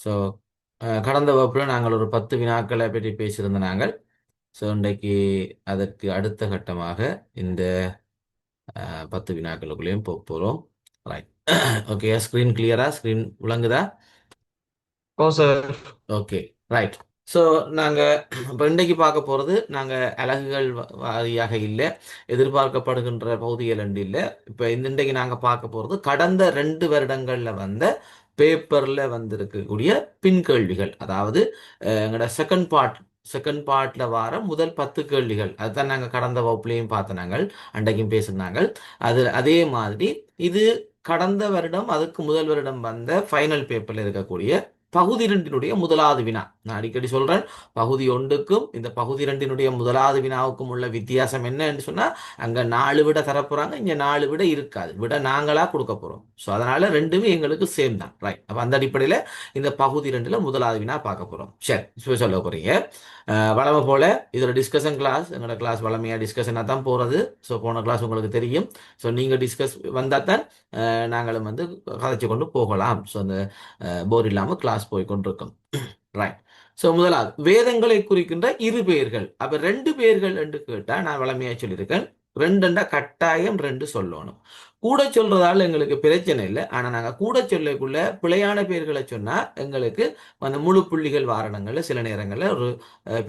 So கடந்த வகுப்பில் நாங்கள் ஒரு 10 வினாக்களை பற்றி பேசியிருந்த நாங்கள். ஸோ இன்றைக்கு அதற்கு அடுத்த கட்டமாக இந்த 10 வினாக்களுக்குள்ளேயும் போக போகிறோம். ரைட். ஓகே, ஸ்க்ரீன் கிளியரா? ஸ்க்ரீன் விளங்குதா? ஓ சார். Okay, right. ஸோ நாங்கள் இப்போ இன்றைக்கு பார்க்க போகிறது நாங்கள் அலகுகள் வாரியாக இல்லை, எதிர்பார்க்கப்படுகின்ற பகுதிகள் என்று இல்லை. இப்போ இன்றைக்கு நாங்கள் பார்க்க போகிறது கடந்த 2 வருடங்களில் வந்த பேப்பரில் வந்திருக்கக்கூடிய பின்கேள்விகள். அதாவது எங்களோட செகண்ட் பார்ட்டில் வர முதல் 10 கேள்விகள் அதுதான் நாங்கள் கடந்த வகுப்புலையும் பார்த்த நாங்கள், அன்றைக்கும் பேசினாங்க. அதே மாதிரி இது கடந்த வருடம் அதுக்கு முதல் வருடம் வந்த ஃபைனல் பேப்பரில் இருக்கக்கூடிய பகுதி 2னுடைய முதலாவது வினா. நான் அடிக்கடி சொல்றேன், பகுதி 1க்கும் இந்த பகுதி 2னுடைய முதலாவது வினாவுக்கும் உள்ள வித்தியாசம் என்ன என்று சொன்னா, அங்க 4 விட தரப்போறாங்க, இங்க 4 விட இருக்காது, விட நாங்களா கொடுக்க போறோம். ஸோ அதனால ரெண்டுமே எங்களுக்கு சேம் தான். ரைட். அப்ப அந்த அடிப்படையில இந்த பகுதி 2ல முதலாவது வினா பார்க்க போறோம். சரி, இப்போ சொல்ல போறீங்க. வளமை போல இதோட டிஸ்கஷன் கிளாஸ், எங்களோட கிளாஸ் வளமையா டிஸ்கஷனாக தான் போறது. ஸோ போன கிளாஸ் உங்களுக்கு தெரியும். ஸோ நீங்க டிஸ்கஸ் வந்தால் தான் நாங்களும் வந்து கதைச்சு கொண்டு போகலாம். ஸோ அந்த போர் இல்லாமல் கிளாஸ் போய் கொண்டிருக்கும். ரைட். ஸோ முதலாவது வேதங்களை குறிக்கின்ற இரு பெயர்கள். அப்ப 2 பெயர்கள் என்று கேட்டா நான் வளமையா சொல்லியிருக்கேன், 2 கட்டாயம் 2 சொல்லணும். கூட சொல்றதால எங்களுக்கு பிரச்சனை இல்லை. ஆனா நாங்க கூட சொல்லக்குள்ள பிழையான பெயர்களை சொன்னா எங்களுக்கு அந்த முழு புள்ளிகள் வாரணங்கள்ல சில நேரங்கள்ல ஒரு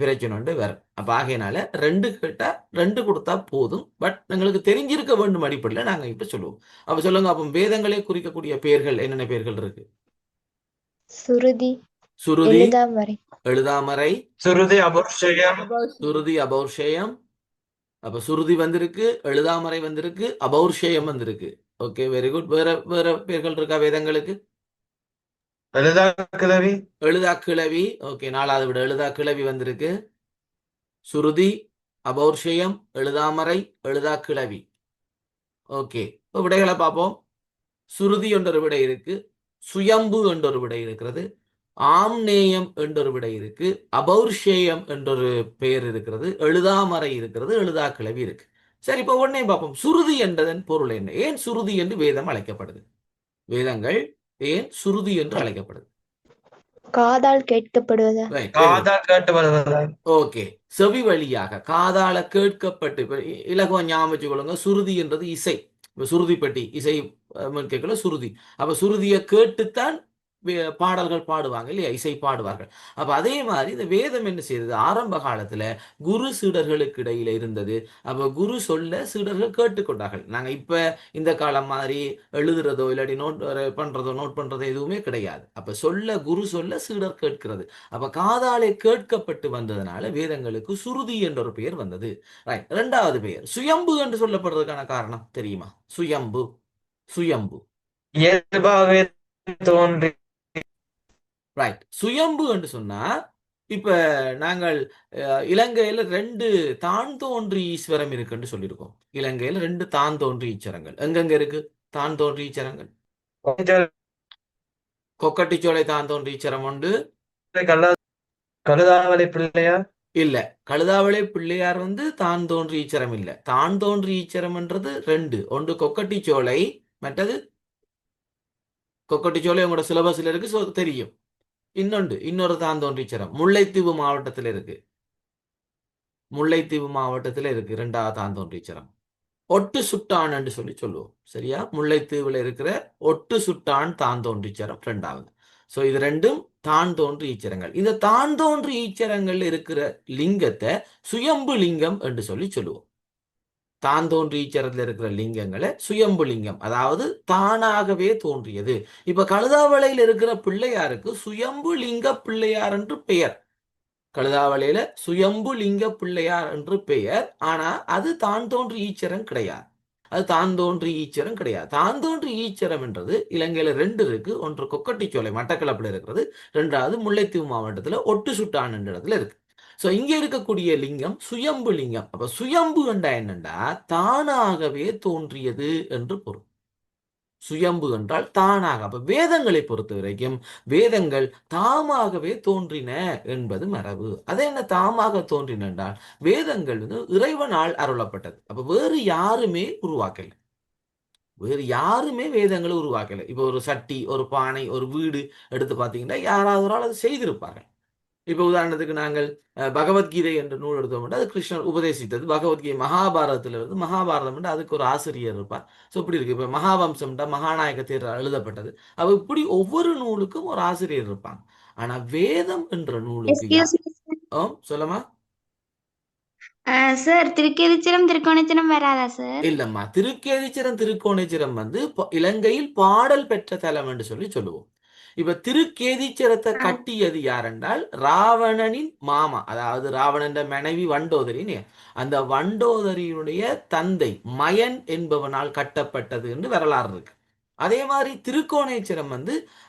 பிரச்சனை உண்டு வரும். அப்ப ஆகையினால 2 கேட்டா 2 கொடுத்தா போதும். பட் எங்களுக்கு தெரிஞ்சிருக்க வேண்டும் அடிப்படையில் நாங்க இப்ப சொல்லுவோம். அப்ப சொல்லுங்க, அப்ப வேதங்களை குறிக்கக்கூடிய பெயர்கள் என்னென்ன பெயர்கள் இருக்கு? சுருதி, சுருதி, எழுதாமறை, எழுதாமறை, சுருதி அபௌர்ஷயம். சுருதி, அபௌர்ஷயம். அப்ப சுருதி வந்திருக்கு, எழுதாமறை வந்திருக்கு, அபௌர்ஷயம் வந்திருக்கு. Okay, very good. வேற வேற பெயர்கள் இருக்கா வேதங்களுக்கு? எழுதா கிளவி. எழுதா கிளவி. ஓகே, 4வது விட எழுதா கிளவி வந்திருக்கு. சுருதி, அபௌர்ஷயம், எழுதாமறை, எழுதா கிளவி. ஓகே, இப்போ விடைகளை பார்ப்போம். சுருதி என்றொரு விடை இருக்கு, சுயம்பு என்றொரு விடை இருக்கிறது, ஆம்நேயம் என்றொரு விடை இருக்கு, அபௌர்ஷேயம் என்றொரு பெயர் இருக்கிறது, எழுதாமறை இருக்கிறது, எழுதா கிளவி இருக்கு. சரி, இப்போ உடனே பார்ப்போம். சுருதி என்றதன் பொருள் என்ன? ஏன் சுருதி என்று வேதம் அழைக்கப்படுது? வேதங்கள் ஏன் சுருதி என்று அழைக்கப்படுது? காதால் கேட்கப்படுவதா? காதால் கேட்டு வருவதா? ஓகே, செவி வழியாக காதால கேட்கப்பட்டு. இப்ப இலகுவ ஞாபகம் வச்சுக்கொள்ளுங்க, சுருதி என்றது இசை. இப்ப சுருதி பெட்டி இசை கேட்கல சுருதி. அப்ப சுருதியை கேட்டுத்தான் பாடல்கள் பாடுவாங்க இல்லையா, இசை பாடுவார்கள். அப்ப அதே மாதிரி இந்த வேதம் என்ன செய்தது? ஆரம்ப காலத்துல குரு சீடர்களுக்கு இடையில இருந்தது. அப்ப குரு சொல்ல சீடர்கள் கேட்டுக்கொண்டார்கள். நாங்க இப்ப இந்த காலம் மாதிரி எழுதுறதோ இல்லாட்டி நோட் பண்றதோ எதுவுமே கிடையாது. அப்ப குரு சொல்ல சீடர் கேட்கிறது. அப்ப காதாலே கேட்கப்பட்டு வந்ததுனால வேதங்களுக்கு சுருதி என்ற ஒரு பெயர் வந்தது. ரைட். 2வது பெயர் சுயம்பு என்று சொல்லப்படுறதுக்கான காரணம் தெரியுமா? சுயம்பு, சுயம்பு. இயல்பாகவே தோன்றி. ரைட். சுயம்பு என்று சொன்னா, இப்ப நாங்கள் இலங்கையில 2 தான் தோன்றி ஈஸ்வரம் இருக்குன்னு சொல்லியிருக்கோம். இலங்கையில 2 தான் தோன்றி ஈச்சரங்கள் எங்கெங்க இருக்கு? தான் தோன்றி ஈச்சரங்கள் கொக்கட்டிச்சோலை தான் தோன்றி ஈச்சரம் உண்டு. கழுதாவளை பிள்ளையார். இல்ல, கழுதாவளை பிள்ளையார் வந்து தான் தோன்றி ஈச்சரம் இல்ல. தான் தோன்றி ஈச்சரம் என்றது 2. ஒன்று கொக்கட்டிச்சோலை, மற்றது கொக்கட்டிச்சோலை உங்களோட சிலபஸ்ல இருக்கு, தெரியும். இன்னொரு தான் தோன்றி ஈச்சரம் முல்லைத்தீவு மாவட்டத்தில் இருக்கு. முல்லைத்தீவு மாவட்டத்தில் இருக்கு 2வது தான் தோன்றீச்சரம். ஒட்டு சுட்டான் என்று சொல்லுவோம். சரியா? முல்லைத்தீவுல இருக்கிற ஒட்டு சுட்டான் தான் தோன்றீச்சரம் 2வது. சோ இது 2ம் தான் தோன்றி ஈச்சரங்கள். இந்த தான் தோன்றி ஈச்சரங்கள் இருக்கிற லிங்கத்தை சுயம்பு லிங்கம் என்று சொல்லுவோம். தான் தோன்றி ஈச்சரத்தில் இருக்கிற லிங்கங்களை சுயம்பு லிங்கம், அதாவது தானாகவே தோன்றியது. இப்ப கழுதாவளையில் இருக்கிற பிள்ளையாருக்கு சுயம்பு லிங்க பிள்ளையார் என்று பெயர். கழுதாவளையில சுயம்பு லிங்க பிள்ளையார் என்று பெயர். ஆனா அது தான் தோன்றி ஈச்சரம் கிடையாது. அது தான் தோன்றி ஈச்சரம் கிடையாது. தான் தோன்றி ஈச்சரம் என்றது இலங்கையில 2 இருக்கு. ஒன்று கொக்கட்டிச்சோலை மட்டக்களப்பில் இருக்கிறது, 2வது முல்லைத்தீவு மாவட்டத்தில் ஒட்டு சுட்டான் என்ற இடத்துல இருக்கு. சோ இங்க இருக்கக்கூடிய லிங்கம் சுயம்பு லிங்கம். அப்ப சுயம்பு என்றா என்னண்டா தானாகவே தோன்றியது என்று பொருள். சுயம்பு என்றால் தானாக. அப்ப வேதங்களை பொறுத்த வரைக்கும் வேதங்கள் தாமாகவே தோன்றின என்பது மரபு. அது என்ன தாமாக தோன்றின என்றால் வேதங்கள் வந்து இறைவனால் அருளப்பட்டது. அப்ப வேறு யாருமே உருவாக்கல. வேறு யாருமே வேதங்களை உருவாக்கலை. இப்போ ஒரு சட்டி, ஒரு பானை, ஒரு வீடு எடுத்து பார்த்தீங்கன்னா யாராவது ஒரு ஆள் அதை செய்திருப்பார்கள். இப்போ உதாரணத்துக்கு நாங்கள் பகவத்கீதை என்ற நூல் எடுத்தோம்னா அது கிருஷ்ணர் உபதேசித்தது. பகவத்கீதை மகாபாரதத்தில் இருந்து மகாபாரதம் அதுக்கு ஒரு ஆசிரியர் இருப்பார். ஸோ இப்படி இருக்கு. இப்போ மகாவம்சம்டா மகாநாயக தேர் எழுதப்பட்டது. அப்போ இப்படி ஒவ்வொரு நூலுக்கும் ஒரு ஆசிரியர் இருப்பாங்க. ஆனா வேதம் என்ற நூலுக்கு எஸ்கியூஸ் மீ சார். சொல்லமா சார் திருக்கேதீச்சரம் திருக்கோணேச்சரம் வராதா சார்? இல்லம்மா, திருக்கேதீச்சரம் திருக்கோணேச்சரம் இலங்கையில் பாடல் பெற்ற தலம் என்று சொல்லி சொல்லுவோம். இப்ப திருக்கேதீச்சரத்தை கட்டியது யார் என்றால் ராவணனின் மாமா, அதாவது ராவணன் மனைவி வண்டோதரின்னு, அந்த வண்டோதரியினுடைய தந்தை மயன் என்பவனால் கட்டப்பட்டது என்று வரலாறு இருக்கு. அதே மாதிரி திருக்கோணேச்சரம்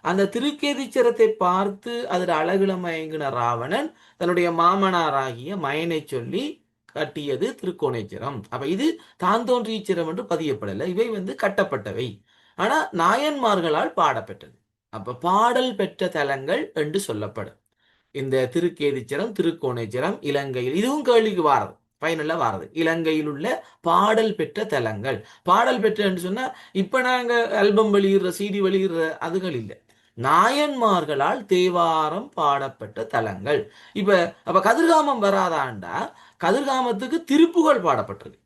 அந்த திருக்கேதீச்சரத்தை பார்த்து அதில் அழகுல மயங்கின ராவணன் தன்னுடைய மாமனாராகிய மயனை சொல்லி கட்டியது திருக்கோணேச்சரம். அப்ப இது தான் தோன்றீச்சரம் என்று பதியப்படலை. இவை கட்டப்பட்டவை. ஆனா நாயன்மார்களால் பாடப்பெற்றது. அப்ப பாடல் பெற்ற தலங்கள் என்று சொல்லப்படும். இந்த திருக்கேதீச்சரம் திருக்கோணேச்சரம் இலங்கையில், இதுவும் கேள்விக்கு வாரது, பயனுள்ள வாரது. இலங்கையில் உள்ள பாடல் பெற்ற தலங்கள். பாடல் பெற்ற என்று சொன்னா இப்ப நாங்க ஆல்பம் வெளியிடுற, சிடி வெளியிடுற அதுகள் இல்லை. நாயன்மார்களால் தேவாரம் பாடப்பட்ட தலங்கள். இப்ப அப்ப கதிர்காமம் வராதாண்டா, கதிர்காமத்துக்கு திருப்புகழ் பாடப்பட்டிருக்கு.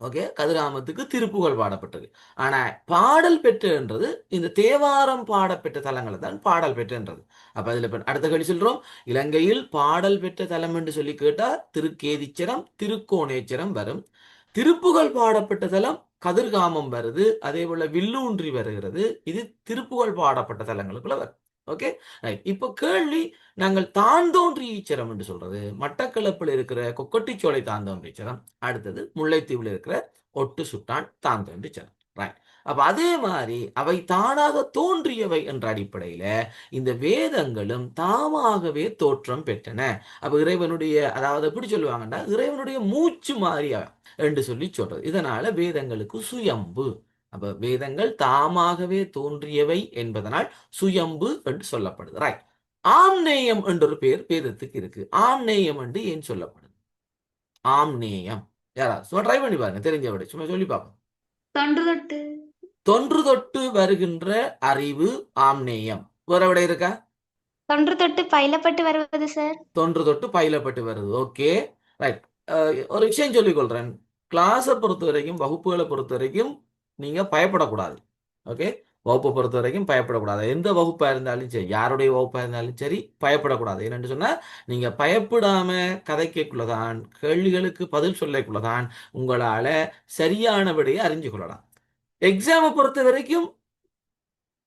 ஓகே, கதிராமத்துக்கு திருப்புகழ் பாடப்பட்டது. ஆனா பாடல் பெற்றுன்றது இந்த தேவாரம் பாடப்பெற்ற தலங்களை தான் பாடல் பெற்றுன்றது. அப்ப அதுல அடுத்த கேள்வி சொல்றோம், இலங்கையில் பாடல் பெற்ற தலம் என்று சொல்லி கேட்டா திருக்கேதீச்சரம் திருக்கோணேச்சரம் வரும். திருப்புகழ் பாடப்பட்ட தலம் கதிர்காமம் வருது. அதே போல வில்லூன்றி வருகிறது. இது திருப்புகழ் பாடப்பட்ட தலங்களுக்குள்ள வரும். ஓகே, இப்ப கேள்வி, நாங்கள் தாந்தோன்றி ஈச்சரம் என்று சொல்றது மட்டக்களப்பில் இருக்கிற கொக்கட்டிச்சோலை தாந்தோன்றி ஈச்சரம், அடுத்தது முல்லைத்தீவில் இருக்கிற ஒட்டு சுட்டான் தாந்தோன்றி ஈச்சரம். ரைட். அப்ப அதே மாதிரி அவை தானாக தோன்றியவை என்ற அடிப்படையில இந்த வேதங்களும் தாமாகவே தோற்றம் பெற்றன. அப்ப இறைவனுடைய, அதாவது எப்படி சொல்லுவாங்கன்னா இறைவனுடைய மூச்சு மாறிய என்று சொல்லி சொல்றது. இதனால வேதங்களுக்கு சுயம்பு. அப்ப வேதங்கள் தாமாகவே தோன்றியவை என்பதனால் சுயம்பு என்று சொல்லப்படுது. ரைட். ஆம்நேயம் என்றொரு பேர் வேதத்துக்கு இருக்கு. ஆம்நேயம் என்று ஏன் சொல்லப்படுது? ஆம்நேயம் யாராவது சும்மா ட்ரை பண்ணி பாருங்க, தெரிஞ்ச விட சும்மா சொல்லி பார்ப்போம். தொன்று தொட்டு தொன்று தொட்டு வருகின்ற அறிவு ஆம்நேயம். வேற விட இருக்கா? தொன்று தொட்டு பயிலப்பட்டு வருவது சார். தொன்று தொட்டு பயிலப்பட்டு வருது. Okay, right. ஒரு விஷயம் சொல்லிக் கொள்றேன். கிளாஸை பொறுத்த வரைக்கும், வகுப்புகளை பொறுத்த வரைக்கும் நீங்க பயப்படக்கூடாது. ஓகே, வகுப்பை பொறுத்த வரைக்கும் பயப்படக்கூடாது. எந்த வகுப்பா இருந்தாலும் சரி, யாருடைய வகுப்பா இருந்தாலும் சரி, பயப்படக்கூடாது. என்னன்னு சொன்னா நீங்க பயப்படாம கதைக்குள்ளதான், கேள்விகளுக்கு பதில் சொல்லக்குள்ளதான் உங்களால சரியான விடையை அறிஞ்சு கொள்ளலாம். எக்ஸாமை பொறுத்த வரைக்கும்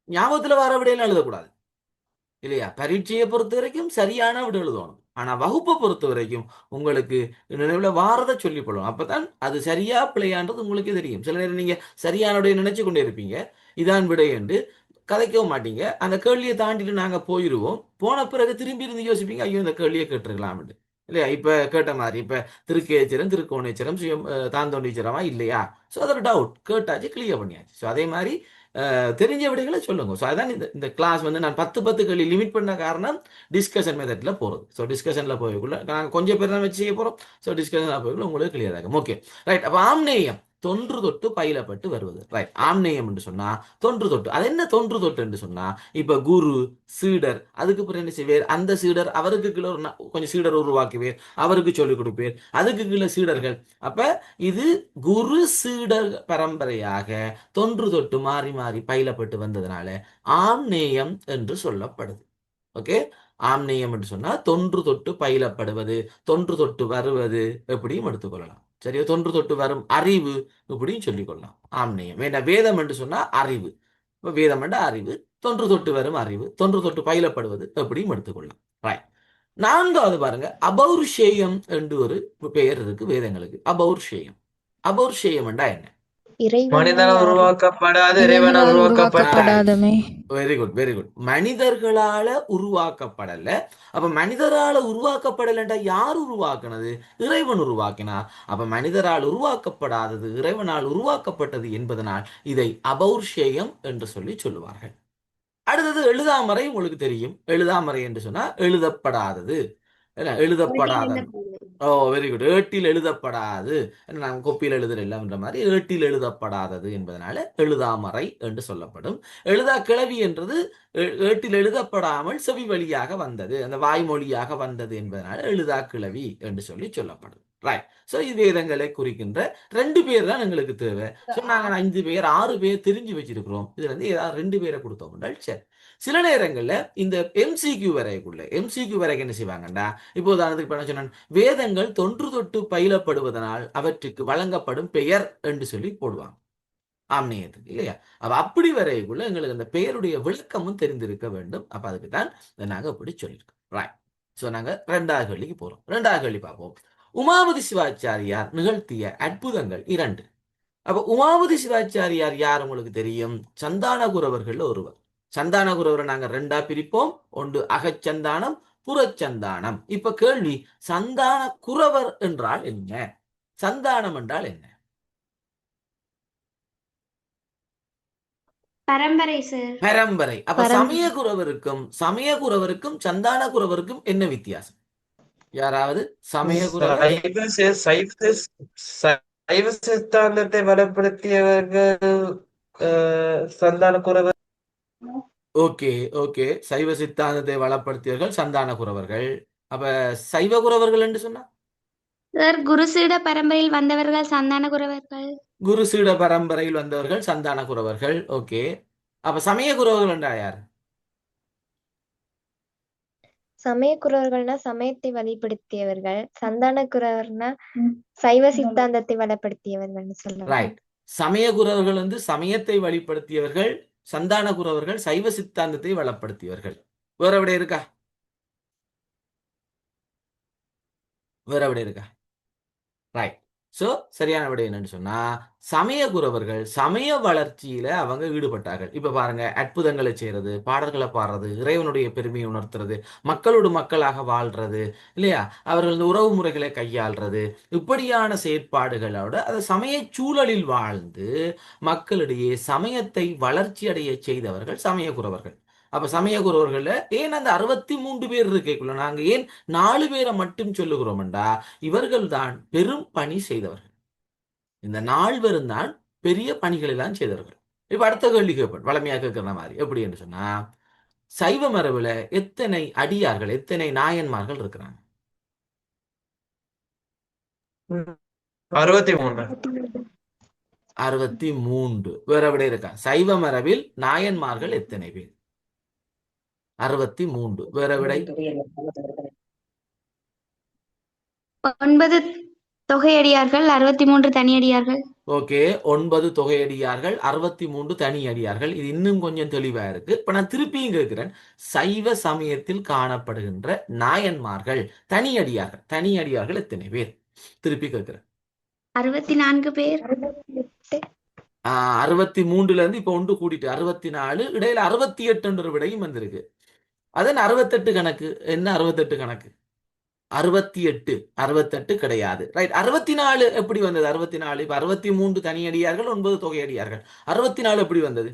ஞாபகத்துல வர விடையெல்லாம் எழுதக்கூடாது இல்லையா? பரீட்சையை பொறுத்த வரைக்கும் சரியான விட எழுதணும். ஆனா வகுப்பை பொறுத்த வரைக்கும் உங்களுக்கு நினைவுல வாரதை சொல்லிக் கொள்ளும். அப்பதான் அது சரியா பிள்ளையான்றது உங்களுக்கு தெரியும். சில நேரம் நீங்க சரியான விடையை நினைச்சு கொண்டே இருப்பீங்க, இதான் விடை என்று கதைக்கவும் மாட்டீங்க. அந்த கேள்வியை தாண்டிட்டு நாங்க போயிடுவோம். போன பிறகு திரும்பி இருந்து யோசிப்பீங்க, ஐயோ இந்த கேள்வியை கேட்டிருக்கலாம் இல்லையா? இப்ப கேட்ட மாதிரி இப்ப திருக்கேச்சரம் திருக்கோணேச்சரம் சுயம் தாந்தோண்டீச்சரமா இல்லையா? ஸோ அதோட டவுட் கேட்டாச்சு, கிளியர் பண்ணியாச்சு. ஸோ அதே மாதிரி தெரிஞ்ச விடைகளை சொல்லுங்க. ஸோ அதான் இந்த கிளாஸ் நான் 10 கேள்வி லிமிட் பண்ண காரணம் டிஸ்கஷன் மெத்தட்ல போகிறது. ஸோ டிஸ்கஷனில் போய்க்குள்ள நாங்கள் கொஞ்சம் பேர் தான் வச்சு செய்ய போகிறோம். ஸோ டிஸ்கஷனில் போய்க்குள்ள உங்களுக்கு கிளியர் ஆகும். Okay, right. அப்போ ஆம்நேயம் தொன்று தொட்டு பயிலப்பட்டு வருவது. ரைட். ஆம்நேயம் என்று சொன்னா தொன்று தொட்டு. அது என்ன தொன்று தொட்டு என்று சொன்னா, இப்ப குரு சீடர், அதுக்கு பிறகு என்ன செய்வார், அந்த சீடர் அவருக்கு கீழே கொஞ்சம் சீடர் உருவாக்குவேர், அவருக்கு சொல்லிக் கொடுப்பேர், அதுக்கு கீழே சீடர்கள். அப்ப இது குரு சீடர் பரம்பரையாக தொன்று தொட்டு மாறி மாறி பயிலப்பட்டு வந்ததுனால ஆம்நேயம் என்று சொல்லப்படுது. ஓகே, ஆம்நேயம் என்று சொன்னா தொன்று தொட்டு பயிலப்படுவது, தொன்று தொட்டு வருவது எப்படியும் எடுத்துக்கொள்ளலாம். சரியா? தொன்று தொட்டு வரும் அறிவு இப்படியும் சொல்லிக் கொள்ளலாம். ஆம்நேயம் வேண்டாம். வேதம் என்று சொன்னா அறிவு. வேதம் என்ற அறிவு, தொன்று தொட்டு வரும் அறிவு, தொன்று தொட்டு பயிலப்படுவது எப்படியும் எடுத்துக்கொள்ளலாம். ரைட். நான்காவது பாருங்க, அபௌர்ஷேயம் என்று ஒரு பெயர் இருக்கு வேதங்களுக்கு. அபௌர்ஷேயம். அபௌர்ஷேயம் என்றா என்ன? மனிதனால் உருவாக்கப்படாது இறைவனால் உருவாக்கப்பட்டது. Very good, very good. மனிதர்களால உருவாக்கப்படல. அப்ப மனிதரால உருவாக்கப்படலண்டா யார் உருவாக்குனது? இறைவன் உருவாக்கினார். அப்ப மனிதரால் உருவாக்கப்படாதது இறைவனால் உருவாக்கப்பட்டது என்பதனால் இதை அபௌர்ஷேயம் என்று சொல்லி சொல்லுவார்கள். அடுத்தது எழுதாமறை. உங்களுக்கு தெரியும், எழுதாமறை என்று சொன்னா எழுதப்படாதது. என்ன எழுதப்படாத. ஓ வெரி குட். ஏட்டில் எழுதப்படாது. நாங்கள் கொப்பியில் எழுதுறோம்ன்ற மாதிரி ஏட்டில் எழுதப்படாதது என்பதனால எழுதாமறை என்று சொல்லப்படும். எழுதா கிளவி என்றது ஏட்டில் எழுதப்படாமல் செவி வழியாக வந்தது, அந்த வாய்மொழியாக வந்தது என்பதனால எழுதா கிளவி என்று சொல்லப்படும். ரைட். ஸோ இது வேதங்களை குறிக்கின்ற 2 பேர் தான் எங்களுக்கு தேவை. ஸோ நாங்கள் 5 பேர் 6 பேர் தெரிஞ்சு வச்சிருக்கிறோம். இதுல இருந்து ஏதாவது 2 பேரை கொடுத்தோம் என்றால் சரி. சில நேரங்கள்ல இந்த எம்சிக்யூ வரைக்கும் என்ன செய்வாங்கண்டா, இப்போ உதாரணத்துக்கு என்ன சொன்ன, வேதங்கள் தொன்று தொட்டு பயிலப்படுவதனால் அவற்றுக்கு வழங்கப்படும் பெயர் என்று சொல்லி போடுவாங்க ஆம்நேயத்துக்கு, இல்லையா? அப்ப அப்படி வரைக்குள்ள எங்களுக்கு அந்த பெயருடைய விளக்கமும் தெரிந்திருக்க வேண்டும். அப்ப அதுக்கு தான் நாங்க அப்படி சொல்லியிருக்கோம். ரைட். ஸோ நாங்க 2வது கேள்விக்கு போறோம். 2வது கேள்வி பார்ப்போம். உமாபதி சிவாச்சாரியார் நிகழ்த்திய அற்புதங்கள் 2. அப்ப உமாபதி சிவாச்சாரியார் யார் உங்களுக்கு தெரியும்? சந்தானகுரவர்கள் ஒருவர். சந்தானகுரவரை நாங்க 2ஆ பிரிப்போம். ஒன்று அகச்சந்தானம், புறச்சந்தானம். இப்ப கேள்வி, சந்தான குரவர் என்றால் என்ன? சந்தானம் என்றால் என்ன? பரம்பரை சார். பரம்பரை. அப்ப சமயகுரவருக்கும் சந்தானகுரவருக்கும் என்ன வித்தியாசம்? யாராவது சமயகுரவர் சைவ சித்தாந்தத்தை வளப்படுத்தியவர்கள் சந்தான குரவர். Okay okay. சைவ சித்தாந்தத்தை வளப்படுத்தியவர்கள் சந்தானகுரவர்கள். அப்ப சைவகுரவர்கள் என்று சொன்னா சார் குருசீட பரம்பரையில் வந்தவர்கள் சந்தானகுரவர்கள். குருசீட பரம்பரையில் வந்தவர்கள் சந்தானகுரவர்கள். ஓகே. அப்ப சமயகுரவர்கள் என்றா யார்? சமயக்குறவர்கள்னா சமயத்தை வழிபடுத்தியவர்கள், சந்தான குறவர்னா சைவ சித்தாந்தத்தை வளப்படுத்தியவர்கள்னு சொல்லலாம். ரைட். சமயகுரவர்கள் வந்து சமயத்தை வழிபடுத்தியவர்கள், சந்தானகுரவர்கள் சைவ சித்தாந்தத்தை வளப்படுத்தியவர்கள். வேற விட இருக்கா? வேற விட இருக்கா? ரைட். ஸோ சரியான விடை என்னன்னு சொன்னா, சமயகுரவர்கள் சமய வளர்ச்சியில அவங்க ஈடுபட்டார்கள். இப்ப பாருங்க, அற்புதங்களை செய்யறது, பாடல்களை பாடுறது, இறைவனுடைய பெருமையை உணர்த்துறது, மக்களோடு மக்களாக வாழ்றது, இல்லையா? அவர்கள் இந்த உறவு முறைகளை கையாள்றது, இப்படியான செயற்பாடுகளோட அது சமய சூழலில் வாழ்ந்து மக்களிடையே சமயத்தை வளர்ச்சி அடைய செய்தவர்கள் சமயகுரவர்கள். அப்ப சமயகுரவர்கள்ல ஏன் அந்த 63 பேர் இருக்கக்குள்ள நாங்க ஏன் 4 பேரை மட்டும் சொல்லுகிறோம்டா, இவர்கள் தான் பெரும் பணி செய்தவர்கள். இந்த 4 பேரும் தான் பெரிய பணிகள் எல்லாம் செய்தவர்கள். இப்ப அடுத்த கேள்வி கேட்பேன், வளமையா கேட்கிற மாதிரி. எப்படி என்று சொன்னா, சைவ மரபுல எத்தனை அடியார்கள், எத்தனை நாயன்மார்கள் இருக்கிறாங்க? 63. 63. வேற விட இருக்கா? சைவ மரபில் நாயன்மார்கள் எத்தனை பேர்? 63. வேற விடை? 9 தொகையடியார்கள், 63 தனியடியார்கள். ஓகே. 9 தொகையடியார்கள், 63 தனியடியார்கள். இது இன்னும் கொஞ்சம் தெளிவா இருக்கு. இப்ப நான் திருப்பியும் கேட்கிறேன், சைவ சமயத்தில் காணப்படுகின்ற நாயன்மார்கள் தனியடியார்கள் எத்தனை பேர்? திருப்பி கேட்கிறேன். 64 பேர். 63ல இருந்து இப்ப ஒன்று கூட்டிட்டு 64, இடையில 68 விடையும் வந்திருக்கு. அதன் 68 கணக்கு என்ன? 68 கணக்கு 68 கிடையாது. ரைட். 64 எப்படி வந்தது? 64 இப்ப 63 தனியடியார்கள், 9 தொகையடியார்கள். 64 எப்படி வந்தது?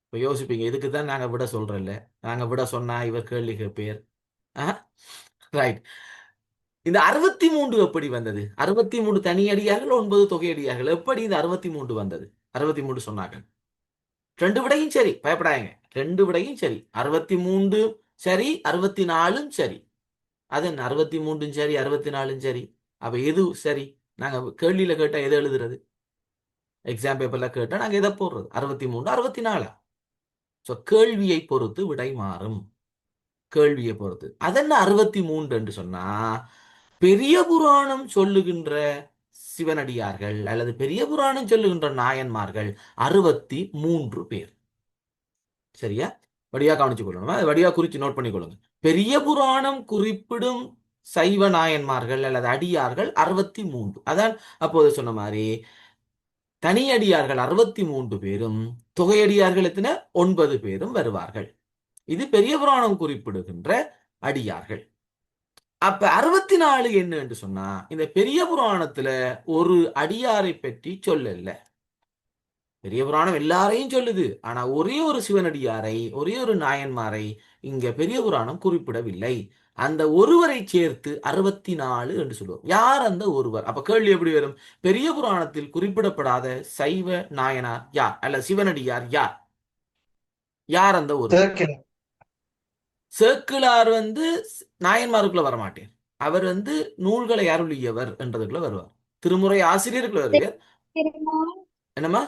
இப்ப யோசிப்பீங்க, இதுக்கு தான் நாங்க விட சொல்றோம்ல. நாங்க விட சொன்னா இவர் கேள்வி கேட்பேர். ரைட். இந்த 63 எப்படி வந்தது? 63 தனியடியார்கள், 9 தொகையடியார்கள். எப்படி இந்த 63 வந்தது? 63 சொன்னாங்க. 2 விடையும் சரி, பயப்படாங்க. 2 விடையும் சரி. 63 சரி, 64 சரி. அது 63 சரி, 64 சரி. அப்ப எது சரி? நாங்க கேள்வியில கேட்டா எதை எழுதுறது? எக்ஸாம் பேப்பர்ல கேட்டா நாங்க எதை போடுறது? 63, 64. ஸோ கேள்வியை பொறுத்து விடை மாறும். கேள்வியை பொறுத்து. அதென்ன 63 என்று சொன்னா, பெரிய புராணம் சொல்லுகின்ற சிவனடியார்கள் அல்லது பெரிய புராணம் சொல்லுகின்ற நாயன்மார்கள் 63 பேர். சரியா? வடியா கவனிச்சு கொள்ளணும். வடியா குறிச்சு நோட் பண்ணி கொள்ளுங்க. பெரிய புராணம் குறிப்பிடும் சைவ நாயன்மார்கள் அல்லது அடியார்கள் 63. அதான் அப்போது சொன்ன மாதிரி தனியடியார்கள் 63 பேரும், தொகையடியார்கள் எத்தனை? 9 பேரும் வருவார்கள். இது பெரிய புராணம் குறிப்பிடுகின்ற அடியார்கள். அப்ப 64 என்ன என்று சொன்னா, இந்த பெரிய புராணத்துல ஒரு அடியாரை பற்றி சொல்லல. பெரிய புராணம் எல்லாரையும் சொல்லுது. ஆனா ஒரே ஒரு சிவனடியாரை, ஒரே ஒரு நாயன்மாரை இங்க பெரிய புராணம் குறிப்பிடவில்லை. அந்த ஒருவரை சேர்த்து 64 என்று சொல்லுவோம். யார் அந்த ஒருவர்? அப்ப கேள்வி எப்படி வரும்? பெரிய புராணத்தில் குறிப்பிடப்படாத சைவ நாயனார் யார்? அல்ல சிவனடியார் யார்? யார் அந்த ஒருவர்? சேர்க்கல. சேக்கிழார் நாயன்மாருக்குள்ள வரமாட்டேன். அவர் நூல்களை அருளியவர் என்றதுக்குள்ள வருவார். திருமுறை ஆசிரியருக்குள்ள வருவார். பெருமாள், என்னம்மா?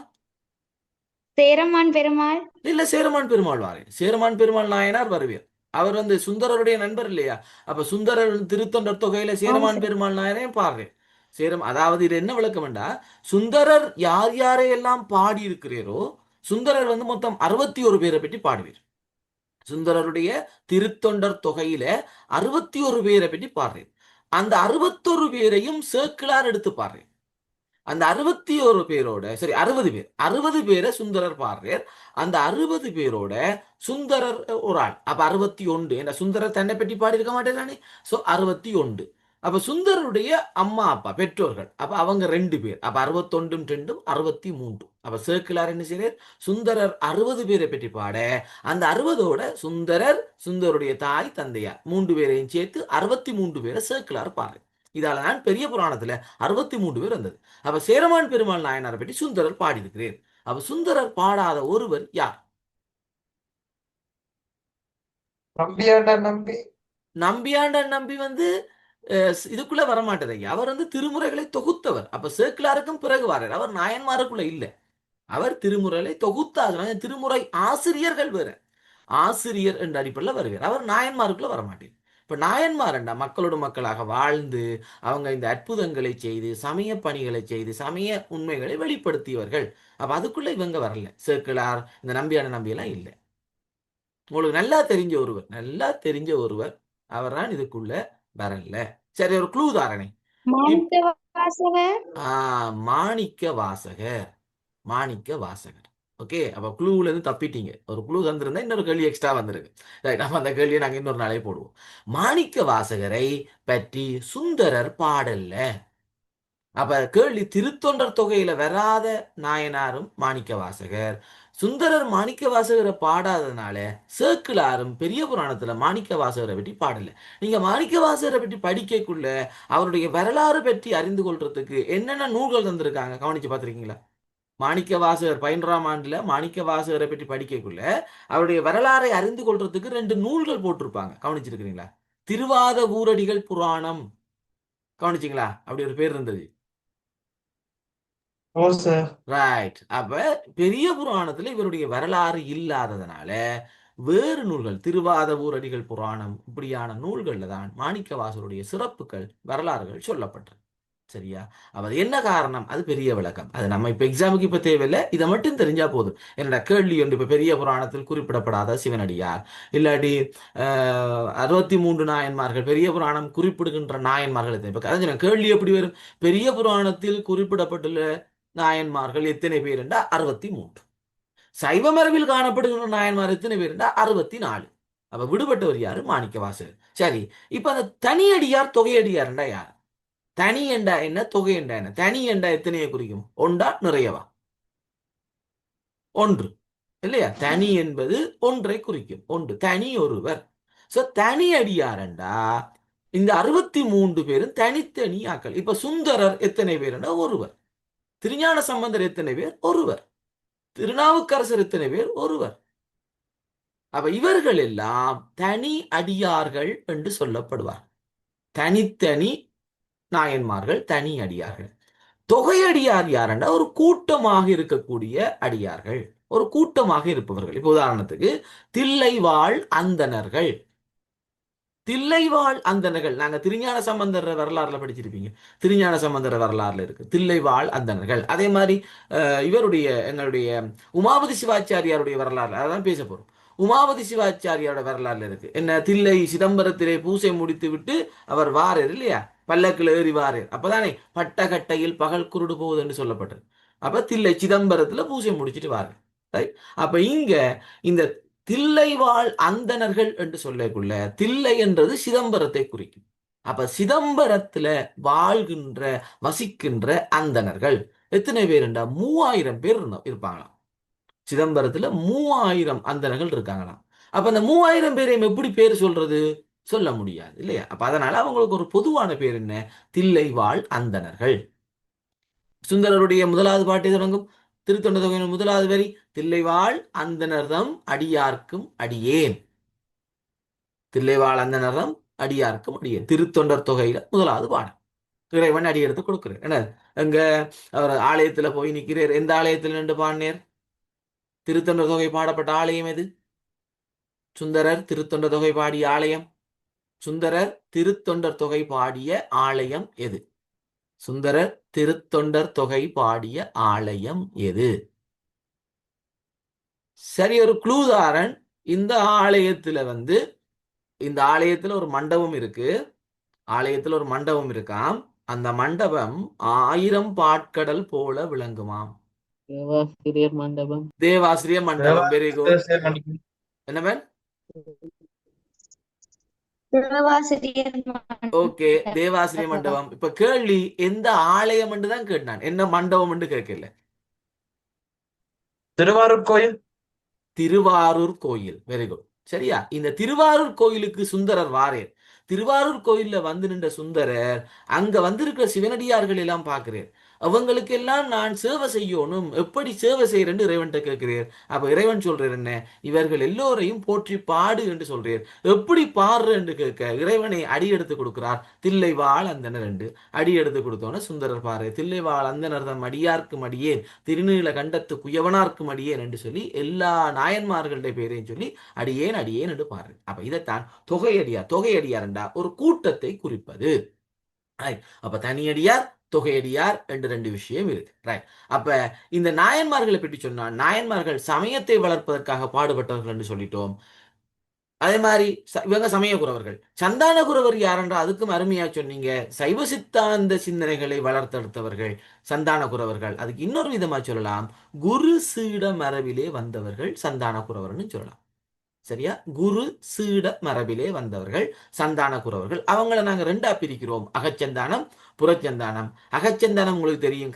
சேரமான் பெருமாள். இல்ல, சேரமான் பெருமாள் வாரேன். சேரமான் பெருமாள் நாயனார் வருவார். அவர் சுந்தரருடைய நண்பர் இல்லையா? அப்ப சுந்தரர் திருத்தொண்டர் தொகையில ஆம் சேரமான் சார். பெருமாள் நாயனையும் பாடுறேன். அதாவது இது என்ன விளக்கம்டா, சுந்தரர் யார் யாரையெல்லாம் பாடி இருக்கிறாரோ, சுந்தரர் மொத்தம் 61 பேரை பற்றி பாடுவீர். சுந்தரருடைய திருத்தொண்டர் தொகையில 61 பேரை பற்றி பாடுறேன். அந்த 61 பேரையும் சேக்கிழார் எடுத்து பாடுறேன். அந்த 61 பேரோட, சரி 60 பேரை சுந்தரர் பாடுறார். அந்த 60 பேரோட சுந்தரர் ஒரு ஆள். அப்ப 61. என்ன, சுந்தரர் தன்னை பற்றி பாடி இருக்க மாட்டேன். சோ 61. அப்ப சுந்தரருடைய அம்மா அப்பா பெற்றோர்கள், அப்ப அவங்க 2 பேர். அப்ப 61 2 63. அப்ப சேக்கிழார் என்ன செய்யறார்? சுந்தரர் 60 பேரை பற்றி பாட, அந்த 60ஓட சுந்தரர், சுந்தருடைய தாய், தந்தையார் 3 பேரையும் சேர்த்து 63 பேரை சேக்கிழார் பாரு. இதால தான் பெரிய புராணத்துல 63 பேர் வந்தது. அப்ப சேரமான் பெருமாள் நாயனாரை பற்றி சுந்தரர் பாடியிருக்கிறேன். அப்ப சுந்தரர் பாடாத ஒருவர் யார்? நம்பியாண்டா நம்பி. நம்பியாண்டன் நம்பி இதுக்குள்ள வரமாட்டது ஐயா. அவர் திருமுறைகளை தொகுத்தவர். அப்ப சேக்கிழாருக்கும் பிறகு வாரார். அவர் நாயன்மாருக்குள்ள இல்ல. அவர் திருமுறைகளை தொகுத்தார். திருமுறை ஆசிரியர்கள் வேற. ஆசிரியர் என்ற அடிப்படையில் வருகிறார். அவர் நாயன்மாருக்குள்ள வரமாட்டேன். இப்ப நாயன்மார் என்றா மக்களோட மக்களாக வாழ்ந்து அவங்க இந்த அற்புதங்களை செய்து, சமய பணிகளை செய்து, சமய உண்மைகளை வெளிப்படுத்தியவர்கள். அப்ப அதுக்குள்ள இவங்க வரல. சேக்கிழார், இந்த நம்பியான நம்பியெல்லாம் இல்லை. உங்களுக்கு நல்லா தெரிஞ்ச ஒருவர் அவர் தான் இதுக்குள்ள வரல. சரி, ஒரு க்ளூ தாரணை. மாணிக்க வாசகர். மாணிக்க வாசகர். மாணிக்க வாசகர். ஓகே, அப்ப க்ளூல இருந்து தப்பிட்டீங்க. ஒரு க்ளூ தந்திருந்தா இன்னொரு கேள்வி எக்ஸ்ட்ரா வந்திருக்கு. நம்ம அந்த கேள்வியை நாங்க இன்னொரு நாளே போடுவோம். மாணிக்க வாசகரை பற்றி சுந்தரர் பாடல்ல. அப்ப கேள்வி, திருத்தொண்டர் தொகையில வராத நாயனாரும் மாணிக்க வாசகர். சுந்தரர் மாணிக்க வாசகரை பாடாததுனால சேக்கிழாரும் பெரிய புராணத்துல மாணிக்க வாசகரை பற்றி பாடல. நீங்க மாணிக்க வாசகரை பற்றி படிக்கக்குள்ள அவருடைய வரலாறு பற்றி அறிந்து கொள்றதுக்கு என்னென்ன நூல்கள் தந்திருக்காங்க கவனிச்சு பார்த்திருக்கீங்களா? மாணிக்க வாசகர் 11ஆம் ஆண்டுல மாணிக்க வாசகரை பற்றி படிக்கக்குள்ள அவருடைய வரலாறை அறிந்து கொள்றதுக்கு 2 நூல்கள் போட்டிருப்பாங்க. கவனிச்சிருக்கிறீங்களா? திருவாத ஊரடிகள் புராணம். கவனிச்சிங்களா? அப்படி ஒரு பேர் இருந்தது. ஓ சார். ரைட். அப்ப பெரிய புராணத்துல இவருடைய வரலாறு இல்லாததுனால வேறு நூல்கள், திருவாத ஊரடிகள் புராணம் இப்படியான நூல்கள்ல தான் மாணிக்கவாசருடைய சிறப்புகள், வரலாறுகள் சொல்லப்பட்டது. சரியா? அப்ப அது என்ன காரணம்? அது பெரிய விளக்கம். அது நம்ம இப்ப எக்ஸாமுக்கு இப்ப தேவையில்லை. இதை மட்டும் தெரிஞ்சா போதும். என்னோட கேள்வி ஒன்று, இப்ப பெரிய புராணத்தில் குறிப்பிடப்படாத சிவனடியார், இல்லாட்டி 63 நாயன்மார்கள், பெரிய புராணம் குறிப்பிடுகின்ற நாயன்மார்கள் எத்தனை? இப்ப கேள்வி எப்படி வரும்? பெரிய புராணத்தில் குறிப்பிடப்பட்டுள்ள நாயன்மார்கள் எத்தனை பேர் என்றா 63. சைவ மரபில் காணப்படுகின்ற நாயன்மார் எத்தனை பேர் என்றா 64. அப்ப விடுபட்டவர் யாரு? மாணிக்கவாசகர். சரி, இப்ப அந்த தனியடியார், தொகையடியார் என்றா யார்? தனி என்றா என்ன, தொகை என்றா என்ன? தனி என்றா எத்தனையை குறிக்கும்? ஒன்றா நிறையவா? ஒன்று இல்லையா? தனி என்பது ஒன்றை குறிக்கும். ஒன்று, தனி ஒருவர். சோ தனி அடியார் என்றா இந்த 63 பேரும் தனித்தனி ஆக்கள். இப்ப சுந்தரர் எத்தனை பேர் என்றா ஒருவர். திருஞான சம்பந்தர் எத்தனை பேர்? ஒருவர். திருநாவுக்கரசர் எத்தனை பேர்? ஒருவர். அப்ப இவர்கள் எல்லாம் தனி அடியார்கள் என்று சொல்லப்படுவார். தனித்தனி நாயன்மார்கள், தனி அடியார்கள். தொகையடியார் யாருன்னா ஒரு கூட்டமாக இருக்கக்கூடிய அடியார்கள், ஒரு கூட்டமாக இருப்பவர்கள். இப்ப உதாரணத்துக்கு தில்லைவாழ் அந்தணர்கள். தில்லைவாழ் அந்தணர்கள் நாங்க திருஞான சம்பந்தர் வரலாறுல படிச்சிருப்பீங்க. திருஞான சம்பந்தர் வரலாறுல இருக்கு தில்லைவாழ் அந்தணர்கள். அதே மாதிரி எங்களுடைய உமாபதி சிவாச்சாரியாருடைய வரலாறுல அதான் பேச போறோம். உமாபதி சிவாச்சாரியாரோட வரலாறுல இருக்கு என்ன, தில்லை சிதம்பரத்திலே பூசை முடித்து விட்டு அவர் வாரர் இல்லையா, பல்லக்கில் ஏறி வாரர். அப்பதானே பட்டகட்டையில் பகல் குருடு போகுது என்று சொல்லப்பட்டது. அப்ப தில்லை சிதம்பரத்துல பூசை முடிச்சுட்டு வாரர். அப்ப இங்க இந்த தில்லைவாழ் அந்தணர்கள் என்று சொல்லக்குள்ள தில்லை என்றது சிதம்பரத்தை குறிக்கும். அப்ப சிதம்பரத்துல வாழ்கின்ற, வசிக்கின்ற அந்தணர்கள் எத்தனை பேருண்டா 3000 பேர் இருப்பாங்களாம். சிதம்பரத்துல 3000 அந்தணர்கள் இருக்காங்களாம். அப்ப அந்த 3000 பேரையும் எப்படி பேர் சொல்றது? சொல்ல முடியாது இல்லையா? அப்ப அதனால அவங்களுக்கு ஒரு பொதுவான பேர் என்ன? தில்லைவாழ் அந்தணர்கள். சுந்தரருடைய முதலாவது பாட்டை தொடங்கும் திருத்தொண்ட தொகையின் முதலாவது வரி தில்லைவாழ் அந்தணர்தம் அடியார்க்கும் அடியேன். தில்லைவாழ் அந்தணர்தம் அடியார்க்கும் அடியேன் திருத்தொண்டர் தொகையில முதலாவது பாடம். இறைவன் அடி எடுத்து கொடுக்கிறேன். என்ன எங்க அவர் ஆலயத்துல போய் நிற்கிறார். எந்த ஆலயத்தில் நின்று பாடினேர்? திருத்தொண்டர் தொகை பாடப்பட்ட ஆலயம் எது? சுந்தரர் திருத்தொண்டர் தொகை பாடிய ஆலயம். சுந்தரர் திருத்தொண்டர் தொகை பாடிய ஆலயம் எது? சுந்தரர் திருத்தொண்டர் தொகை பாடிய ஆலயம் எது? சரி, ஒரு க்ளூதாரன். இந்த ஆலயத்துல ஒரு மண்டபம் இருக்கு. ஆலயத்துல ஒரு மண்டபம் இருக்காம். அந்த மண்டபம் 1000 பாட்கடல் போல விளங்குமாம். தேவாசிரியர் மண்டபம். தேவாசிரியர் மண்டபம். Very good. தேவாசிரியர் என்னவன்? தேவாசிரியர் ஓகே, தேவாசிரிய மண்டபம். இப்ப கேள்வி எந்த ஆலயம் என்று தான் கேட்டான், என்ன மண்டபம் என்று கேட்கல. திருவாரூர் கோயில். திருவாரூர் கோயில். Very good. சரியா? இந்த திருவாரூர் கோயிலுக்கு சுந்தரர் வாரேர். திருவாரூர் கோயில்ல வந்து நின்ற சுந்தரர் அங்க வந்திருக்கிற சிவனடியார்கள் எல்லாம் பார்க்கிறேன். அவங்களுக்கு எல்லாம் நான் சேவை செய்யணும். எப்படி சேவை செய்யறேன்னு இறைவன்கிட்ட கேட்கிறேன். அப்ப இறைவன் சொல்றார் என்ன? இவர்கள் எல்லோரையும் போற்றி பாடு என்று சொல்றேன். எப்படி பாடுற என்று கேட்க இறைவனை அடி எடுத்து கொடுக்கிறார். தில்லைவாழ் அந்தனர் என்று அடி எடுத்து கொடுத்தோன்னு சுந்தரர் பாரு தில்லைவாழ் அந்தனர் தம் அடியார்க்கும் அடியேன் திருநீல கண்டத்து குயவனார்க்கும் அடியேன் என்று சொல்லி எல்லா நாயன்மார்களுடைய பேரையும் சொல்லி அடியேன் அடியேன் என்று பாரு. அப்ப இதைத்தான் தொகையடியார். தொகையடியார் என்றா ஒரு கூட்டத்தை குறிப்பது. அப்ப தனியடியார் தொகையடியார் என்று 2 விஷயம் இருக்கு. ரைட். அப்ப இந்த நாயன்மார்களை பற்றி சொன்னா நாயன்மார்கள் சமயத்தை வளர்ப்பதற்காக பாடுபட்டவர்கள் என்று சொல்லிட்டோம். அதே மாதிரி இவங்க சமயக்குறவர்கள். சந்தான குரவர் யாரென்றா அதுக்கும் அருமையா சொன்னீங்க. சைவ சித்தாந்த சிந்தனைகளை வளர்த்தெடுத்தவர்கள் சந்தான குரவர்கள். அதுக்கு இன்னொரு விதமா சொல்லலாம், குரு சீட மரபிலே வந்தவர்கள் சந்தான குரவர்னு சொல்லலாம். சரியா? குரு சீட மரபிலே வந்தவர்கள் சந்தான குரவர்கள். அவங்கள நாங்க 2ஆ பிரிக்கிறோம், அகச்சந்தானம் புறச்சந்தானம். அகச்சந்தானம் உங்களுக்கு தெரியும்,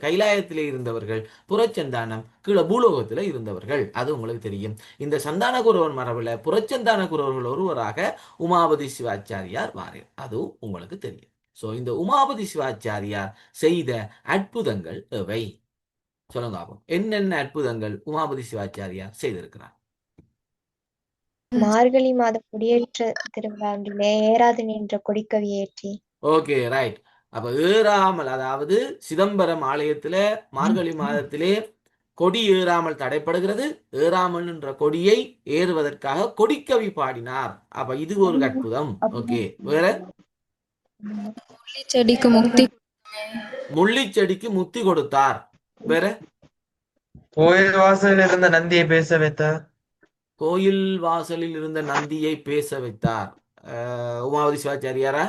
கைலாயத்திலே இருந்தவர்கள். புறச்சந்தானம் கீழே பூலோகத்துல இருந்தவர்கள், அது உங்களுக்கு தெரியும். இந்த சந்தான குரவன் மரபுல புறச்சந்தான குரவர்கள் ஒருவராக உமாபதி சிவாச்சாரியார் வாரேர், அதுவும் உங்களுக்கு தெரியும். சோ இந்த உமாபதி சிவாச்சாரியார் செய்த அற்புதங்கள் எவை? சொல்லுங்க. என்னென்ன அற்புதங்கள் உமாபதி சிவாச்சாரியார் செய்திருக்கிறார்? மார்கழி மாத கொடியேற்ற திருவிழாவிலே ஏறாது நின்ற கொடிக்கவி ஏற்றி. Okay, right. அப்ப ஏறாமல், அதாவது சிதம்பரம் ஆலயத்துல மார்கழி மாதத்திலே கொடி ஏறாமல் தடைப்படுகிறது. ஏறாமல் என்ற கொடியை ஏறுவதற்காக கொடிக்கவி பாடினார். அப்ப இது ஒரு அற்புதம். ஓகே, வேற? முள்ளிச்செடிக்கு முத்தி கொடுத்தார். வேற? கோயில் வாசலில் இருந்த நந்தியை பேச வைத்தார். கோயில் வாசலில் இருந்த நந்தியை பேச வைத்தார். உமாவதி சிவாச்சாரியாரா?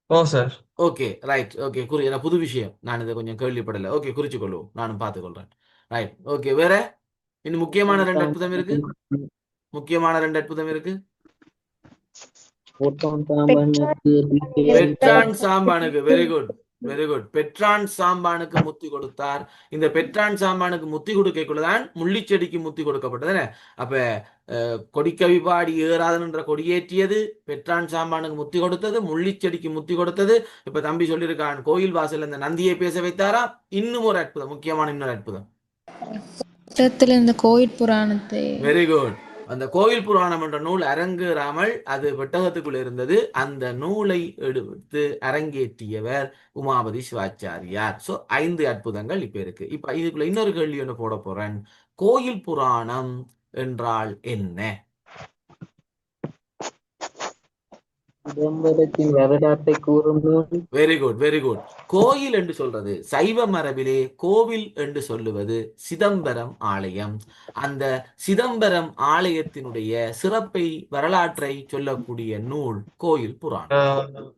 ஓ சார். Okay, right. ஓகே, புது விஷயம், நான் இதை கொஞ்சம் கேள்விப்படல. ஓகே, குறிச்சு கொள்வோம், நானும் பார்த்துக்கொள்றேன். ரைட். ஓகே, வேற? இன்னும் முக்கியமான 2 அற்புதம் இருக்கு. பெற்றான் சாம்பானுக்கு. Very good, very good. Petran சாம்பானுக்கு முத்தி கொடுத்தார். இந்த பெற்றான் சாம்பானுக்கு முத்தி கொடுக்கக்குள்ளதான் முள்ளிச்செடிக்கு முத்தி கொடுக்கப்பட்டது. அப்ப கொடிக்கவி பாடி ஏறாதன் என்ற கொடியேற்றியது, பெற்றான் சாம்பானுக்கு முத்தி கொடுத்தது, முள்ளிச்செடிக்கு முத்தி கொடுத்தது. இப்ப தம்பி சொல்லியிருக்கான் கோயில் வாசல் இந்த நந்தியை பேச வைத்தாரா. இன்னும் ஒரு அற்புதம், முக்கியமான இன்னொரு அற்புதம். இந்த கோயில் புராணத்தை. Very good. அந்த கோயில் புராணம் என்ற நூல் அரங்கேறாமல் அது பெட்டகத்துக்குள்ள இருந்தது. அந்த நூலை எடுத்து அரங்கேற்றியவர் உமாபதி சிவாச்சாரியார். சோ 5 அற்புதங்கள் இப்ப இருக்கு. இப்ப இதுக்குள்ள இன்னொரு கேள்வி ஒன்று போட போறேன். கோயில் புராணம் என்றால் என்ன? சிதம்பரத்தின் வரலாற்றை கூறும் நூல். Very good, very good. கோயில் என்று சொல்றது சைவ மரபிலே, கோவில் என்று சொல்லுவது சிதம்பரம் ஆலயம். அந்த சிதம்பரம் ஆலயத்தினுடைய சிறப்பை வரலாற்றை சொல்லக்கூடிய நூல் கோயில் புராணம்.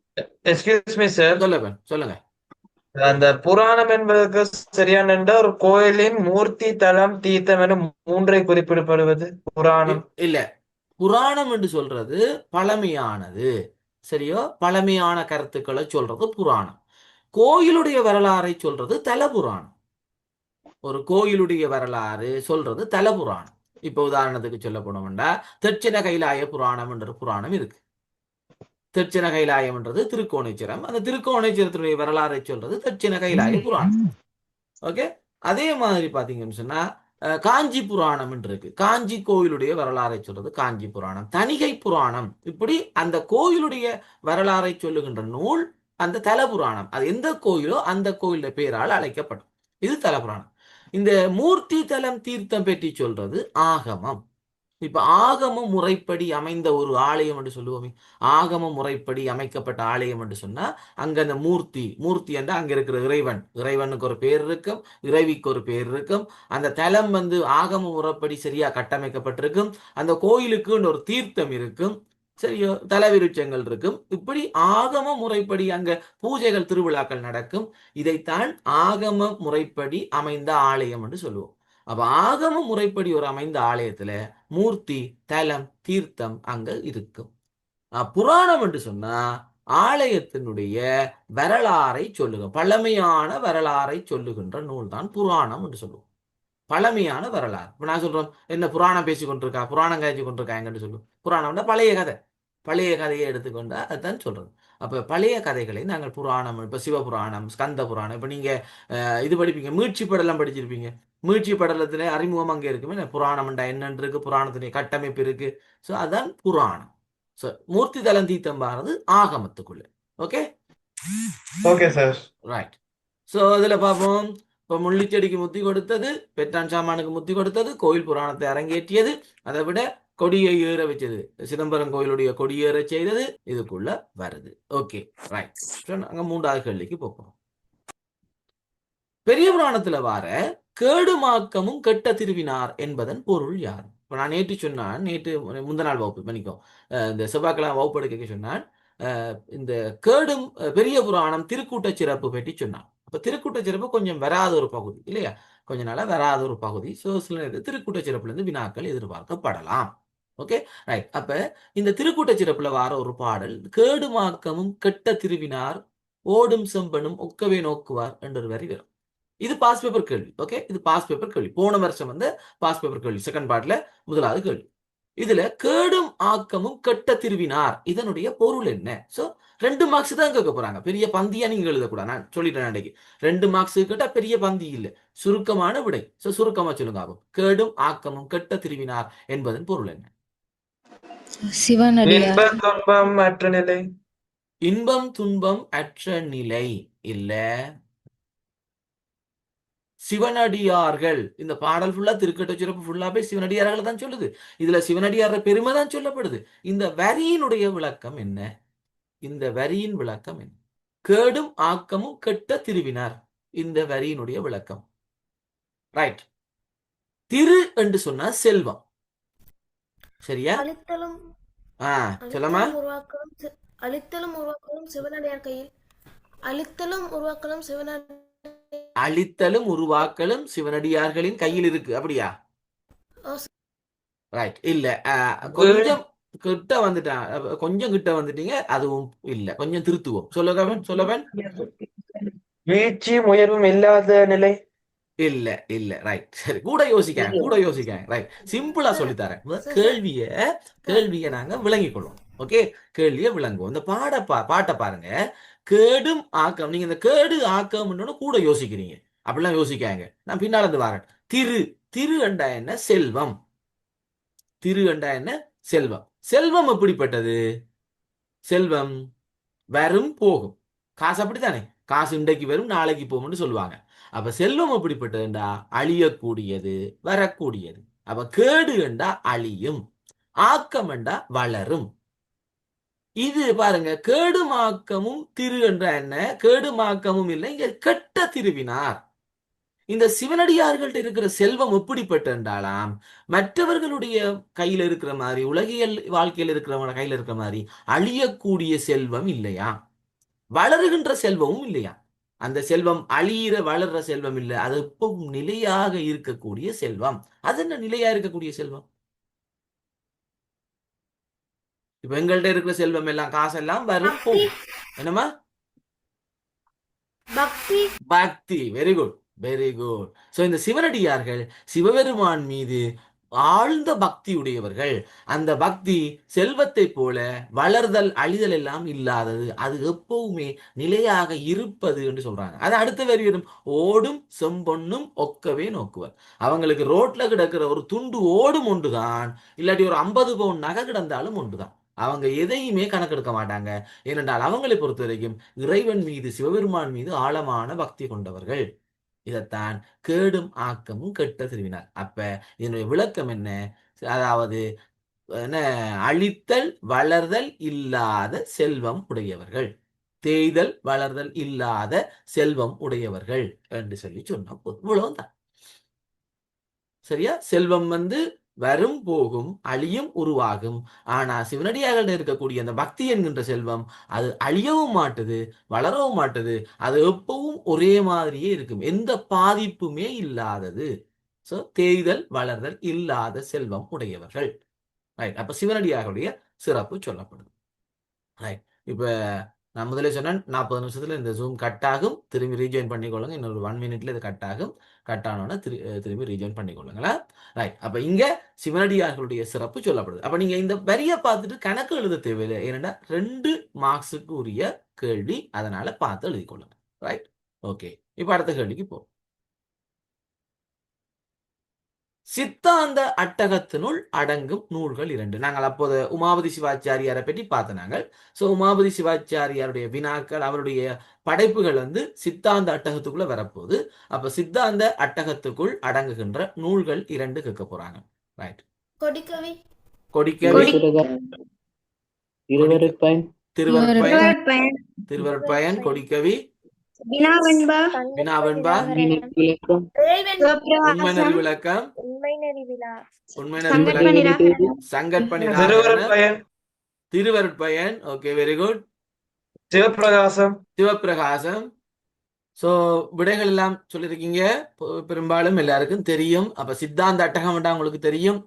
Excuse me sir. சொல்லுங்க. அந்த புராணம் என்பதற்கு சரியான ஒரு கோயிலின் மூர்த்தி, தலம், தீர்த்தம் என 3 குறிப்பிடப்படுவது புராணம். இல்ல, புராணம் என்று சொல்றது பழமையானது. சரியோ? பழமையான கருத்துக்களை சொல்றது புராணம். கோயிலுடைய வரலாறை சொல்றது தலபுராணம். ஒரு கோயிலுடைய வரலாறு சொல்றது தலபுராணம். இப்ப உதாரணத்துக்கு சொல்ல போனோம்னா தெற்சின கைலாய புராணம் என்ற புராணம் இருக்கு. தெற்சின கைலாயம்ன்றது திருக்கோணேச்சரம். அந்த திருக்கோணேச்சரத்தினுடைய வரலாறை சொல்றது தெற்சின கைலாய புராணம். ஓகே. அதே மாதிரி பாத்தீங்கன்னு சொன்னா காஞ்சி புராணம் இருக்கு. காஞ்சி கோயிலுடைய வரலாறை சொல்றது காஞ்சி புராணம். தணிகை புராணம். இப்படி அந்த கோயிலுடைய வரலாறை சொல்லுகின்ற நூல் அந்த தலபுராணம். அது எந்த கோயிலோ அந்த கோயிலுடைய பேரால் அழைக்கப்படும். இது தலபுராணம். இந்த மூர்த்தி தலம் தீர்த்தம் பற்றி சொல்றது ஆகமம். இப்ப ஆகம முறைப்படி அமைந்த ஒரு ஆலயம் என்று சொல்லுவோமே, ஆகம முறைப்படி அமைக்கப்பட்ட ஆலயம் என்று சொன்னா அங்க அந்த மூர்த்தி என்ற அங்க இருக்கிற இறைவனுக்கு ஒரு பேர் இருக்கும், இறைவிக்கு ஒரு பேர் இருக்கும். அந்த தலம் ஆகம முறைப்படி சரியா கட்டமைக்கப்பட்டிருக்கும். அந்த கோயிலுக்கு ஒரு தீர்த்தம் இருக்கும், சரியோ, தலவிருட்சங்கள் இருக்கும். இப்படி ஆகம முறைப்படி அங்க பூஜைகள் திருவிழாக்கள் நடக்கும். இதைத்தான் ஆகம முறைப்படி அமைந்த ஆலயம் என்று சொல்லுவோம். அப்ப ஆகம முறைப்படி ஒரு அமைந்த ஆலயத்துல மூர்த்தி தலம் தீர்த்தம் அங்க இருக்கும். புராணம் என்று சொன்னா ஆலயத்தினுடைய வரலாறை சொல்லுங்க, பழமையான வரலாறை சொல்லுகின்ற நூல் தான் புராணம் என்று சொல்லுவோம். பழமையான வரலாறு. இப்ப நான் சொல்றோம், என்ன புராணம் பேசி கொண்டிருக்கா, புராணம் காய்ச்சி கொண்டிருக்காங்கன்னு சொல்லுவோம். புராணம்னா பழைய கதை, பழைய கதையை எடுத்துக்கொண்டா அதுதான் சொல்றது. அப்ப பழைய கதைகளை நாங்கள் புராணம், இப்ப சிவபுராணம், ஸ்கந்த புராணம், இப்ப நீங்க இது படிப்பீங்க, மீட்சி படலம் படிச்சிருப்பீங்க. மீட்சி படலத்துல அறிமுகம் அங்கே இருக்குமே, புராணம்டா என்னன்னு இருக்கு, புராணத்துடைய கட்டமைப்பு இருக்கு. ஸோ அதான் புராணம். ஸோ மூர்த்தி தலம் தீர்த்தம்பானது ஆகமத்துக்குள்ள. Okay okay sir. Right. So அதுல பார்ப்போம். இப்போ முள்ளிச்செடிக்கு முத்தி கொடுத்தது, பெற்றான் சாமானுக்கு முத்தி கொடுத்தது, கோயில் புராணத்தை அரங்கேற்றியது, அதை விட கொடியை ஏற வச்சது, சிதம்பரம் கோயிலுடைய கொடியேற செய்தது, இதுக்குள்ள வருது. Okay right. நாங்க 3வது கேள்விக்கு போறோம். பெரிய புராணத்துல வார கேடுமாக்கமும் கெட்ட திருவினார் என்பதன் பொருள் யார்? இப்ப நான் நேற்று சொன்னான், நேற்று முந்த நாள் வகுப்பு பண்ணிக்கோ, இந்த செவ்வாய்க்கிழமை வகுப்பு எடுக்க சொன்னான். இந்த கேடும் பெரிய புராணம் திருக்கூட்ட சிறப்பு பற்றி சொன்னான். அப்ப திருக்கூட்ட சிறப்பு கொஞ்சம் வராத ஒரு பகுதி இல்லையா, கொஞ்ச நாளா வராத ஒரு பகுதி. ஸோ சில நேரத்தில் திருக்கூட்ட சிறப்புல இருந்து வினாக்கள் எதிர்பார்க்கப்படலாம். Okay right. அப்ப இந்த திருக்கூட்ட சிறப்புல வார ஒரு பாடல், கேடுமாக்கமும் கெட்ட திருவினார் ஓடும் செம்பனும் ஒக்கவே நோக்குவார் என்ற ஒரு வரி வரும். இது பாஸ் பேப்பர் கேள்வி. ஓகே, இது பாஸ் பேப்பர் கேள்வி. போன வருஷம் பாஸ் பேப்பர் கேள்வி, செகண்ட் பார்ட்ல 1வது கேள்வி. இதுல கேடும் ஆக்கமும் கெட்ட திருவினார் இதனுடைய பொருள் என்ன? சோ 2 மார்க்ஸ் தான் கேட்க போறாங்க. பெரிய பந்தியா நீங்க எழுதக்கூடாது. நான் சொல்லிட்டேன் அன்றைக்கு, 2 மார்க்ஸ் கேட்டா பெரிய பந்தி இல்ல, சுருக்கமான விடை. சோ சுருக்கமா சொல்லுங்க. ஆகும் கேடும் ஆக்கமும் கெட்ட திருவினார் என்பதன் பொருள் என்ன? சிவனடியார். இன்பம் துன்பம் அற்ற நிலை. இன்பம் துன்பம் அற்ற நிலை இல்ல, சிவனடியார்கள். இந்த பாடல் ஃபுல்லா திருக்கட்ட சிறப்பு ஃபுல்லாவே சிவனடியார்கள் தான் சொல்லுது. இதுல சிவனடியார பெருமை தான் சொல்லப்படுது. இந்த வரியினுடைய விளக்கம் என்ன? இந்த வரியின் விளக்கம் என்ன? கேடும் ஆக்கமும் கெட்ட திருவினார், இந்த வரியினுடைய விளக்கம். ரைட். திரு என்று சொன்னா செல்வம், சரியா? அழித்தலும் சொல்லமா? அழித்தலும் உருவாக்கலும் சிவனடியார் கையில். அழித்தலும் உருவாக்கலும் அழித்தலும் உருவாக்கலும் சிவனடியார்களின் கையில் இருக்கு, அப்படியா? ரைட். இல்ல, கொஞ்சம் கிட்ட வந்துட்டான், கொஞ்சம் கிட்ட வந்துட்டீங்க. அதுவும் இல்ல, கொஞ்சம் திருத்துவோம். சொல்லவன் வீழ்ச்சியும் உயர்வும் இல்லாத நிலை. இல்ல இல்ல. ரைட். சரி, கூட யோசிக்காங்க. ரைட். சிம்பிளா சொல்லித்தரேன். கேள்வியை நாங்க விளங்கிக் கொள்வோம். ஓகே, கேள்வியை விளங்குவோம். இந்த பாட்டை பாருங்க. கேடும் ஆக்கம். நீங்க இந்த கேடு ஆக்கம் கூட யோசிக்கிறீங்க, அப்படிலாம் யோசிக்காங்க. நான் பின்னால இருந்து வரேன். திரு அண்டா என்ன? செல்வம். திரு அண்டா என்ன? செல்வம். செல்வம் எப்படிப்பட்டது? செல்வம் வரும் போகும். காசு அப்படித்தானே, காசு இன்றைக்கு வரும் நாளைக்கு போகும்னு சொல்லுவாங்க. அப்ப செல்வம் எப்படிப்பட்டதுண்டா? அழியக்கூடியது, வரக்கூடியது. அப்ப கேடு என்றா அழியும், ஆக்கம் என்றா வளரும். இது பாருங்க, கேடுமாக்கமும் திரு என்ற என்ன? கேடுமாக்கமும் இல்லை, இங்க கெட்ட திருவினார். இந்த சிவனடியார்கள்ட்ட இருக்கிற செல்வம் எப்படிப்பட்டாலாம்? மற்றவர்களுடைய கையில இருக்கிற மாதிரி, உலகியல் வாழ்க்கையில் இருக்கிறவங்க கையில இருக்கிற மாதிரி அழியக்கூடிய செல்வம் இல்லையா, வளருகின்ற செல்வமும் இல்லையா. அந்த செல்வம் அழியிற வளர்ற செல்வம் இல்லை, அது எப்பவும் நிலையாக இருக்கக்கூடிய செல்வம். அது என்ன நிலையா இருக்கக்கூடிய செல்வம்? இப்ப எங்கள்கிட்ட இருக்கிற செல்வம் எல்லாம், காசெல்லாம் வரும் போகும். என்னமா? பக்தி பக்தி. Very good, very good. So இந்த சிவனடியார்கள் சிவபெருமான் மீது ஆழ்ந்த பக்தி உடையவர்கள். அந்த பக்தி செல்வத்தை போல வளர்தல் அழிதல் எல்லாம் இல்லாதது, அது எப்பவுமே நிலையாக இருப்பது என்று சொல்றாங்க. அது அடுத்த வரி வரும், ஓடும் செம்பொன்னும் ஒக்கவே நோக்குவர். அவங்களுக்கு ரோட்ல கிடக்கிற ஒரு துண்டு ஓடும் ஒன்றுதான், இல்லாட்டி ஒரு 50 பவுன் நகை கிடந்தாலும் ஒன்றுதான். அவங்க எதையுமே கணக்கெடுக்க மாட்டாங்க. ஏனென்றால் அவங்களை பொறுத்த வரைக்கும் இறைவன் மீது சிவபெருமான் மீது ஆழமான பக்தி கொண்டவர்கள். இதைத்தான் கேடும் ஆக்கமும் கெட்ட திருவினார். அப்ப இதனுடைய விளக்கம் என்ன? அதாவது என்ன, அழித்தல் வளர்தல் இல்லாத செல்வம் உடையவர்கள், தேய்தல் வளர்தல் இல்லாத செல்வம் உடையவர்கள் என்று சொல்லி சொன்ன இவ்வளவுதான். சரியா? செல்வம் வரும் போகும், அழியும் உருவாகும். ஆனா சிவனடியாக இருக்கக்கூடிய அந்த பக்தி என்கின்ற செல்வம் அது அழியவும் மாட்டுது, வளரவும் மாட்டுது. அது எப்பவும் ஒரே மாதிரியே இருக்கும், எந்த பாதிப்புமே இல்லாதது. சோ தேய்தல் வளர்தல் இல்லாத செல்வம் உடையவர்கள். ரைட். அப்ப சிவனடியாருடைய சிறப்பு சொல்லப்படுது. ரைட். இப்ப நான் முதலே சொன்னேன் 40 நிமிஷத்துல இந்த ஜூம் கட் ஆகும். திரும்பி ரீஜாயின் பண்ணிக்கொள்ளுங்க. இன்னொரு 1 மினிட்ல இது கட் ஆகும். கட் ஆனோன்னா திரும்பி ரீஜாயின் பண்ணிக்கொள்ளுங்களா. ரைட். அப்ப இங்க சிவனடியார்களுடைய சிறப்பு சொல்லப்படுது. அப்ப நீங்க இந்த வரியை பார்த்துட்டு கணக்கு எழுத தேவையில்லை. ஏன்னா 2 மார்க்ஸுக்கு உரிய கேள்வி, அதனால பார்த்து எழுதிக்கொள்ளுங்க. ரைட். ஓகே. இப்ப அடுத்த கேள்விக்கு போ. சித்தாந்த அட்டகத்தினுள் அடங்கும் நூல்கள் 2. நாங்கள் அப்போது உமாபதி சிவாச்சாரியாரை பற்றி பார்த்த நாங்கள். ஸோ உமாபதி சிவாச்சாரியாருடைய வினாக்கள், அவருடைய படைப்புகள் சித்தாந்த அட்டகத்துக்குள்ள வரப்போகுது. அப்ப சித்தாந்த அட்டகத்துக்குள் அடங்குகின்ற நூல்கள் 2 கேட்க போறாங்க. ரைட். கொடிக்கவி கொடிக்கவி, திருவருட்பயன், திருவருட்பயன், கொடிக்கவி, வினாவெண்பா, வினாவெண்பா, விளக்கம், உண்மைநெறி விளக்கம், உண்மைநெறி விழா, Unmaineri Vilakkam, Sankarpa Nirakaranam, Thiruvarutpayan, Thiruvarutpayan. Okay, very good. Sivaprakasam, Sivaprakasam. So விடைகள் எல்லாம் சொல்லியிருக்கீங்க. பெரும்பாலும் எல்லாருக்கும் தெரியும். அப்ப சித்தாந்த அட்டகம் உங்களுக்கு தெரியும்.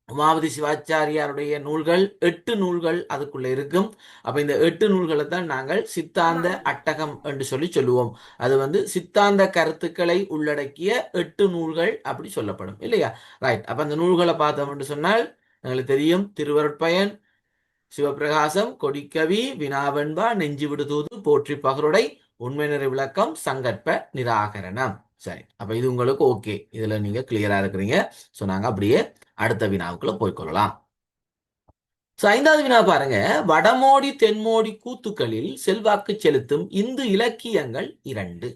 உமாபதி சிவாச்சாரியாருடைய நூல்கள் 8 நூல்கள் அதுக்குள்ள இருக்கும். அப்ப இந்த 8 நூல்களை தான் நாங்கள் சித்தாந்த அட்டகம் என்று சொல்லுவோம். அது சித்தாந்த கருத்துக்களை உள்ளடக்கிய 8 நூல்கள் அப்படி சொல்லப்படும் இல்லையா. ரைட். அப்ப அந்த நூல்களை பார்த்தோம் என்று சொன்னால் எங்களுக்கு தெரியும். திருவருட்பயன், சிவப்பிரகாசம், கொடிக்கவி, வினாவெண்பா, நெஞ்சு விடுதூது, போற்றி பகருடை, உண்மைநெறி விளக்கம், சங்கற்ப நிராகரணம். சரி. அப்ப இது உங்களுக்கு ஓகே, இதுல நீங்க கிளியரா இருக்கிறீங்க. ஸோ நாங்க அப்படியே அடுத்த வினாவுக்குள்ள போய்கொள்ளலாம். 5வது வினா பாருங்க. வடமோடி தென்மோடி கூத்துக்களில் செல்வாக்கு செலுத்தும் இந்து இலக்கியங்கள் 2.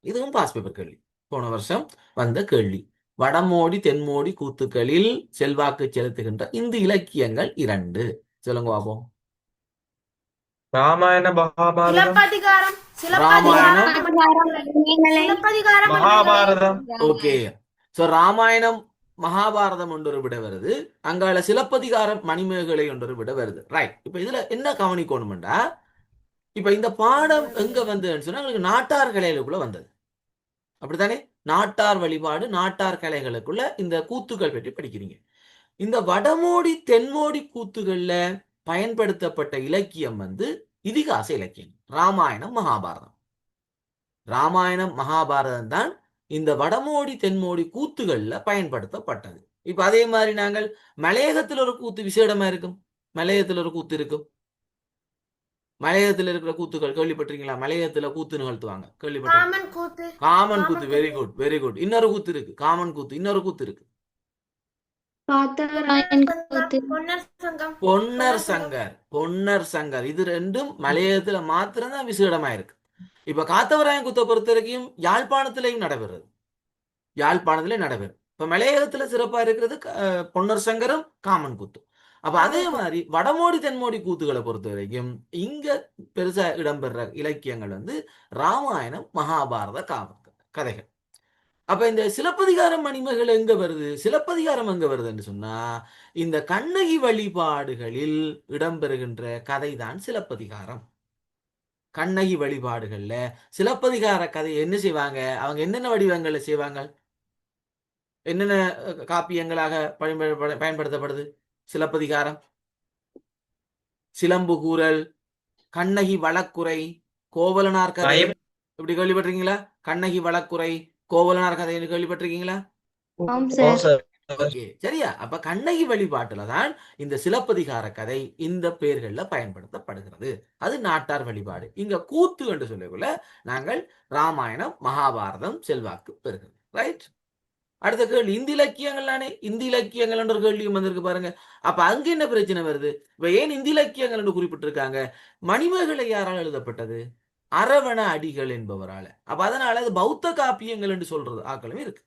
இதுவும் பாஸ் பேப்பர் கேள்வி, போன வருஷம் வந்த கேள்வி. வடமோடி தென்மோடி கூத்துக்களில் செல்வாக்கு செலுத்துகின்ற இந்து இலக்கியங்கள் 2. சொல்லுங்க பாப்போம். ராமாயண, மகாபாரதம், சிலப்பதிகாரம் மகாபாரதம். ஓகே. சோ ராமாயணம் மகாபாரதம் ஒன்று விட வருது. அங்கால சிலப்பதிகாரம் மணிமேகலை ஒன்று விட வருது. ரைட். இப்ப இதுல என்ன கவனிக்கணும்டா, இப்ப இந்த பாடம் எங்க வந்ததுன்னு சொன்னா உங்களுக்கு நாட்டார் கலைகளுக்குள்ள வந்தது. அப்படித்தானே? நாட்டார் வழிபாடு, நாட்டார் கலைகளுக்குள்ள இந்த கூத்துக்கள் பற்றி படிக்கிறீங்க. இந்த வடமோடி தென்மோடி கூத்துகள்ல பயன்படுத்தப்பட்ட இலக்கியம் இதிகாச இலக்கியம், ராமாயணம் மகாபாரதம். ராமாயணம் மகாபாரதம் தான் இந்த வடமோடி தென்மோடி கூத்துகள்ல பயன்படுத்தப்பட்டது. இப்ப அதே மாதிரி நாங்கள் மலையகத்தில் ஒரு கூத்து விசேடமா இருக்கும். மலையகத்தில் ஒரு கூத்து இருக்கும். மலையகத்தில் இருக்கிற கூத்துகள் கேள்விப்பட்டிருக்கீங்களா? மலையகத்துல கூத்து நிகழ்த்துவாங்க, கேள்விப்பட்டிருக்கீங்க? காமன் கூத்து. Very good, very good. இன்னொரு கூத்து இருக்கு, காமன் கூத்து. இன்னொரு கூத்து இருக்கு, பொன்னர் சங்கர். பொன்னர் சங்கர். இது 2ம் மலையகத்துல மாத்திரம்தான் விசேடமா இருக்கு. இப்ப காத்தவராயன் கூத்தை பொறுத்த வரைக்கும் யாழ்ப்பாணத்திலையும் நடைபெறுது. யாழ்ப்பாணத்திலையும் நடைபெறும். இப்ப மலையகத்துல சிறப்பா இருக்கிறது பொன்னர் சங்கரும் காமன் கூத்தும். அப்ப அதே மாதிரி வடமோடி தென்மோடி கூத்துக்களை பொறுத்த வரைக்கும் இங்க பெருசா இடம்பெற இலக்கியங்கள் ராமாயணம் மகாபாரத கதைகள். அப்ப இந்த சிலப்பதிகாரம் மணிமேகலை எங்க வருது? சிலப்பதிகாரம் எங்க வருதுன்னு சொன்னா இந்த கண்ணகி வழிபாடுகளில் இடம்பெறுகின்ற கதைதான் சிலப்பதிகாரம். கண்ணகி வழிபாடுகள்ல சிலப்பதிகார கதை என்ன செய்வாங்க? அவங்க என்னென்ன வடிவங்கள்ல செய்வாங்க? என்னென்ன காப்பியங்களாக பயன்படுத்தப்படுது சிலப்பதிகாரம்? சிலம்பு கூறல், கண்ணகி வழக்குரை, கோவலனார் கதை, இப்படி கேள்விப்பட்டிருக்கீங்களா? கண்ணகி வழக்குரை, கோவலனார் கதைன்னு கேள்விப்பட்டிருக்கீங்களா? ஆம் ஓ சார். சார். ஓகே, சரியா? அப்ப கண்ணகி வழிபாட்டுல தான் இந்த சிலப்பதிகார கதை இந்த பெயர்கள்ல பயன்படுத்தப்படுகிறது. அது நாட்டார் வழிபாடு. இங்க கூத்து என்று சொல்லக்குள்ள நாங்கள் ராமாயணம் மகாபாரதம் செல்வாக்கு பெறுகிறது. ரைட். அடுத்த கேள்வி, இந்தி இலக்கியங்கள் தானே. இந்தி இலக்கியங்கள் என்ற ஒரு கேள்வியும் வந்திருக்கு பாருங்க. அப்ப அங்க என்ன பிரச்சனை வருது? இப்ப ஏன் இந்தி இலக்கியங்கள் என்று குறிப்பிட்டிருக்காங்க? மணிமேகலை யாரால் எழுதப்பட்டது? அரவண அடிகள் என்பவரால. அப்ப அதனால அது பௌத்த காப்பியங்கள் என்று சொல்றது ஆக்களும் இருக்கு.